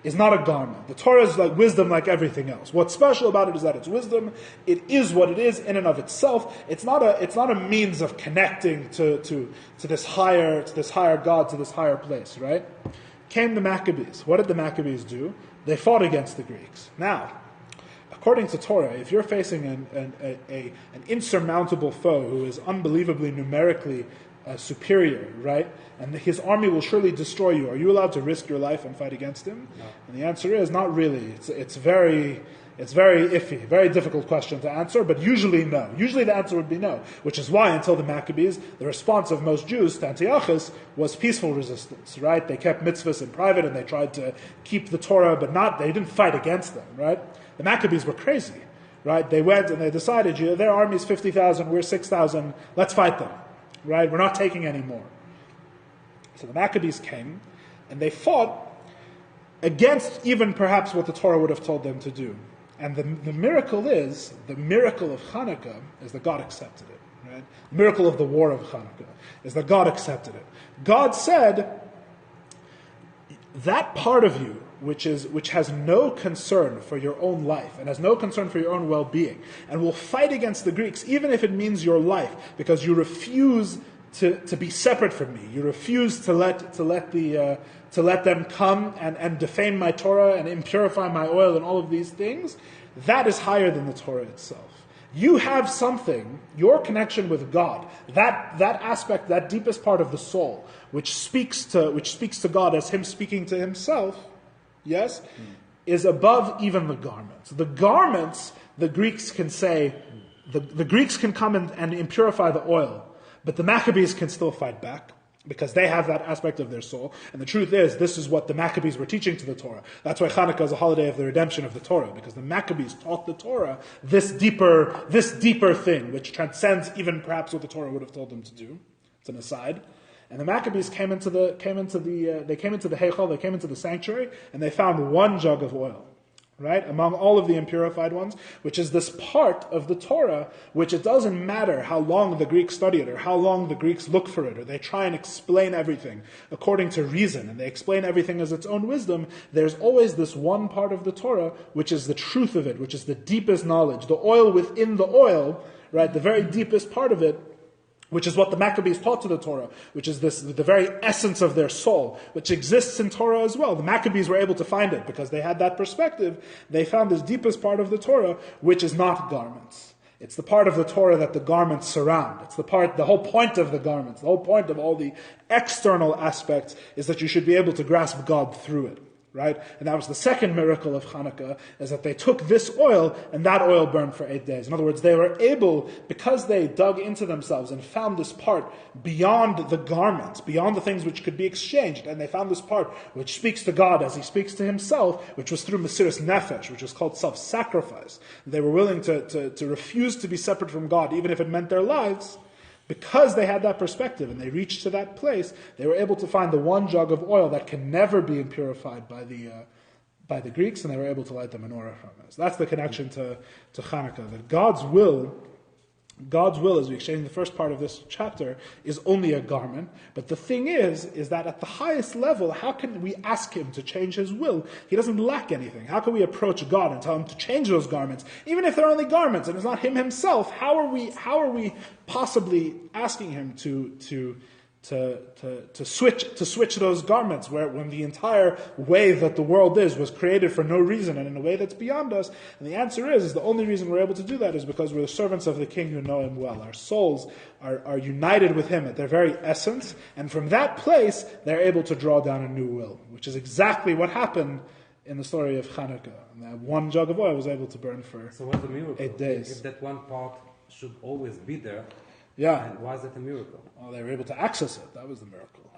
S1: is not a garment. The Torah is like wisdom like everything else. What's special about it is that it's wisdom. It is what it is in and of itself. It's not a means of connecting to this higher God, to this higher place, right? Came the Maccabees. What did the Maccabees do? They fought against the Greeks. Now, according to Torah, if you're facing an insurmountable foe who is unbelievably numerically superior, right? And his army will surely destroy you. Are you allowed to risk your life and fight against him? No. And the answer is not really. It's very iffy, very difficult question to answer, but usually no. Usually the answer would be no, which is why until the Maccabees, the response of most Jews to Antiochus was peaceful resistance, right? They kept mitzvahs in private and they tried to keep the Torah, but they didn't fight against them, right? The Maccabees were crazy, right? They went and they decided, their army's 50,000, we're 6,000, let's fight them, right? We're not taking any more. So the Maccabees came and they fought against even perhaps what the Torah would have told them to do. And the miracle of Hanukkah is that God accepted it. Right? The miracle of the war of Hanukkah is that God accepted it. God said, that part of you which has no concern for your own life and has no concern for your own well-being and will fight against the Greeks, even if it means your life, because you refuse to be separate from me. You refuse to let them come and defame my Torah and impurify my oil and all of these things. That is higher than the Torah itself. You have something, your connection with God, that aspect, that deepest part of the soul, which speaks to God as Him speaking to Himself, yes, is above even the garments. The garments, the Greeks can say, the Greeks can come and impurify the oil, but the Maccabees can still fight back because they have that aspect of their soul. And the truth is, this is what the Maccabees were teaching to the Torah. That's why Hanukkah is a holiday of the redemption of the Torah, because the Maccabees taught the Torah this deeper thing, which transcends even perhaps what the Torah would have told them to do. It's an aside. And the Maccabees came into the Heichal, they came into the sanctuary, and they found one jug of oil, right, among all of the impurified ones, which is this part of the Torah, which it doesn't matter how long the Greeks study it, or how long the Greeks look for it, or they try and explain everything according to reason, and they explain everything as its own wisdom. There's always this one part of the Torah, which is the truth of it, which is the deepest knowledge, the oil within the oil, right, the very deepest part of it, which is what the Maccabees taught to the Torah, which is the very essence of their soul, which exists in Torah as well. The Maccabees were able to find it because they had that perspective. They found this deepest part of the Torah, which is not garments. It's the part of the Torah that the garments surround. It's the whole point of the garments, the whole point of all the external aspects is that you should be able to grasp God through it. Right? And that was the second miracle of Hanukkah, is that they took this oil, and that oil burned for 8 days. In other words, they were able, because they dug into themselves and found this part beyond the garments, beyond the things which could be exchanged, and they found this part which speaks to God as He speaks to Himself, which was through Mesiras Nefesh, which was called self-sacrifice. They were willing to refuse to be separate from God, even if it meant their lives. Because they had that perspective and they reached to that place, they were able to find the one jug of oil that can never be impurified by the Greeks, and they were able to light the menorah from it. So that's the connection to Hanukkah. That God's will, as we explained in the first part of this chapter, is only a garment. But the thing is that at the highest level, how can we ask Him to change His will? He doesn't lack anything. How can we approach God and tell Him to change those garments, even if they're only garments and it's not Him Himself? How are we possibly asking Him to switch those garments, when the entire way that the world was created for no reason and in a way that's beyond us? And the answer is the only reason we're able to do that is because we're the servants of the King who know Him well. Our souls are united with Him at their very essence, and from that place they're able to draw down a new will, which is exactly what happened in the story of Hanukkah. And that one jug of oil was able to burn for
S2: So what's the miracle?
S1: 8 days.
S2: If that one part should always be there,
S1: Yeah.
S2: and why is it a miracle?
S1: Well, they were able to access it. That was the miracle.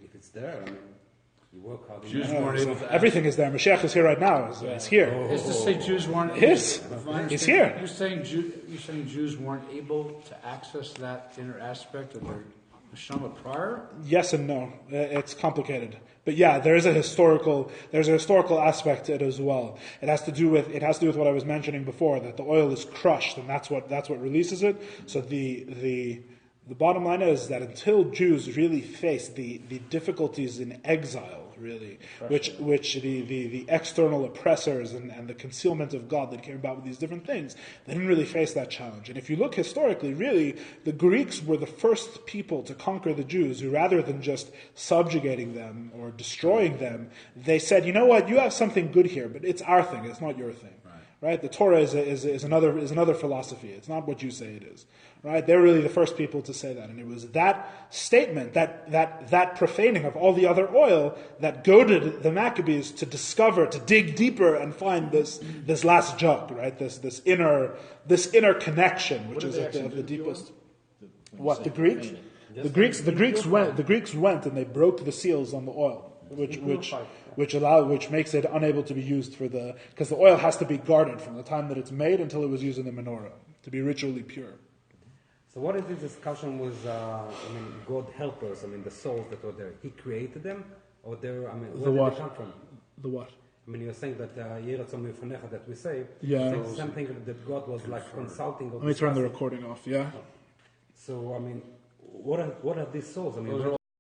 S2: If it's there, you work hard.
S4: Jews weren't able to
S1: Everything is there. Mashiach is here right now. He's here.
S4: Is to say Jews weren't?
S1: He's here.
S4: You're saying Jews weren't able to access that inner aspect of their
S5: Neshama prior?
S1: Yes and no. It's complicated, but yeah, there's a historical aspect to it as well. It has to do with what I was mentioning before, that the oil is crushed, and that's what releases it. So the bottom line is that until Jews really face the difficulties in exile, really, which the external oppressors and the concealment of God that came about with these different things, they didn't really face that challenge. And if you look historically, really, the Greeks were the first people to conquer the Jews, who rather than just subjugating them or destroying them, they said, you know what, you have something good here, but it's our thing, it's not your thing. Right? The Torah is another philosophy. It's not what you say it is. Right? They're really the first people to say that. And it was that statement, that profaning of all the other oil, that goaded the Maccabees to dig deeper and find this last jug, right? This inner connection, which is at the deepest. What, the Greeks? The Greeks went and they broke the seals on the oil, which makes it unable to be used because the oil has to be guarded from the time that it's made until it was used in the menorah to be ritually pure.
S2: So what is this discussion with, God helpers, the souls that were there? He created them? Or where did they come from?
S1: The what?
S2: You're saying that that we say,
S1: yeah.
S2: So something that God was like consulting.
S1: Let me turn the recording off, yeah?
S2: So, what are these souls?
S5: Those are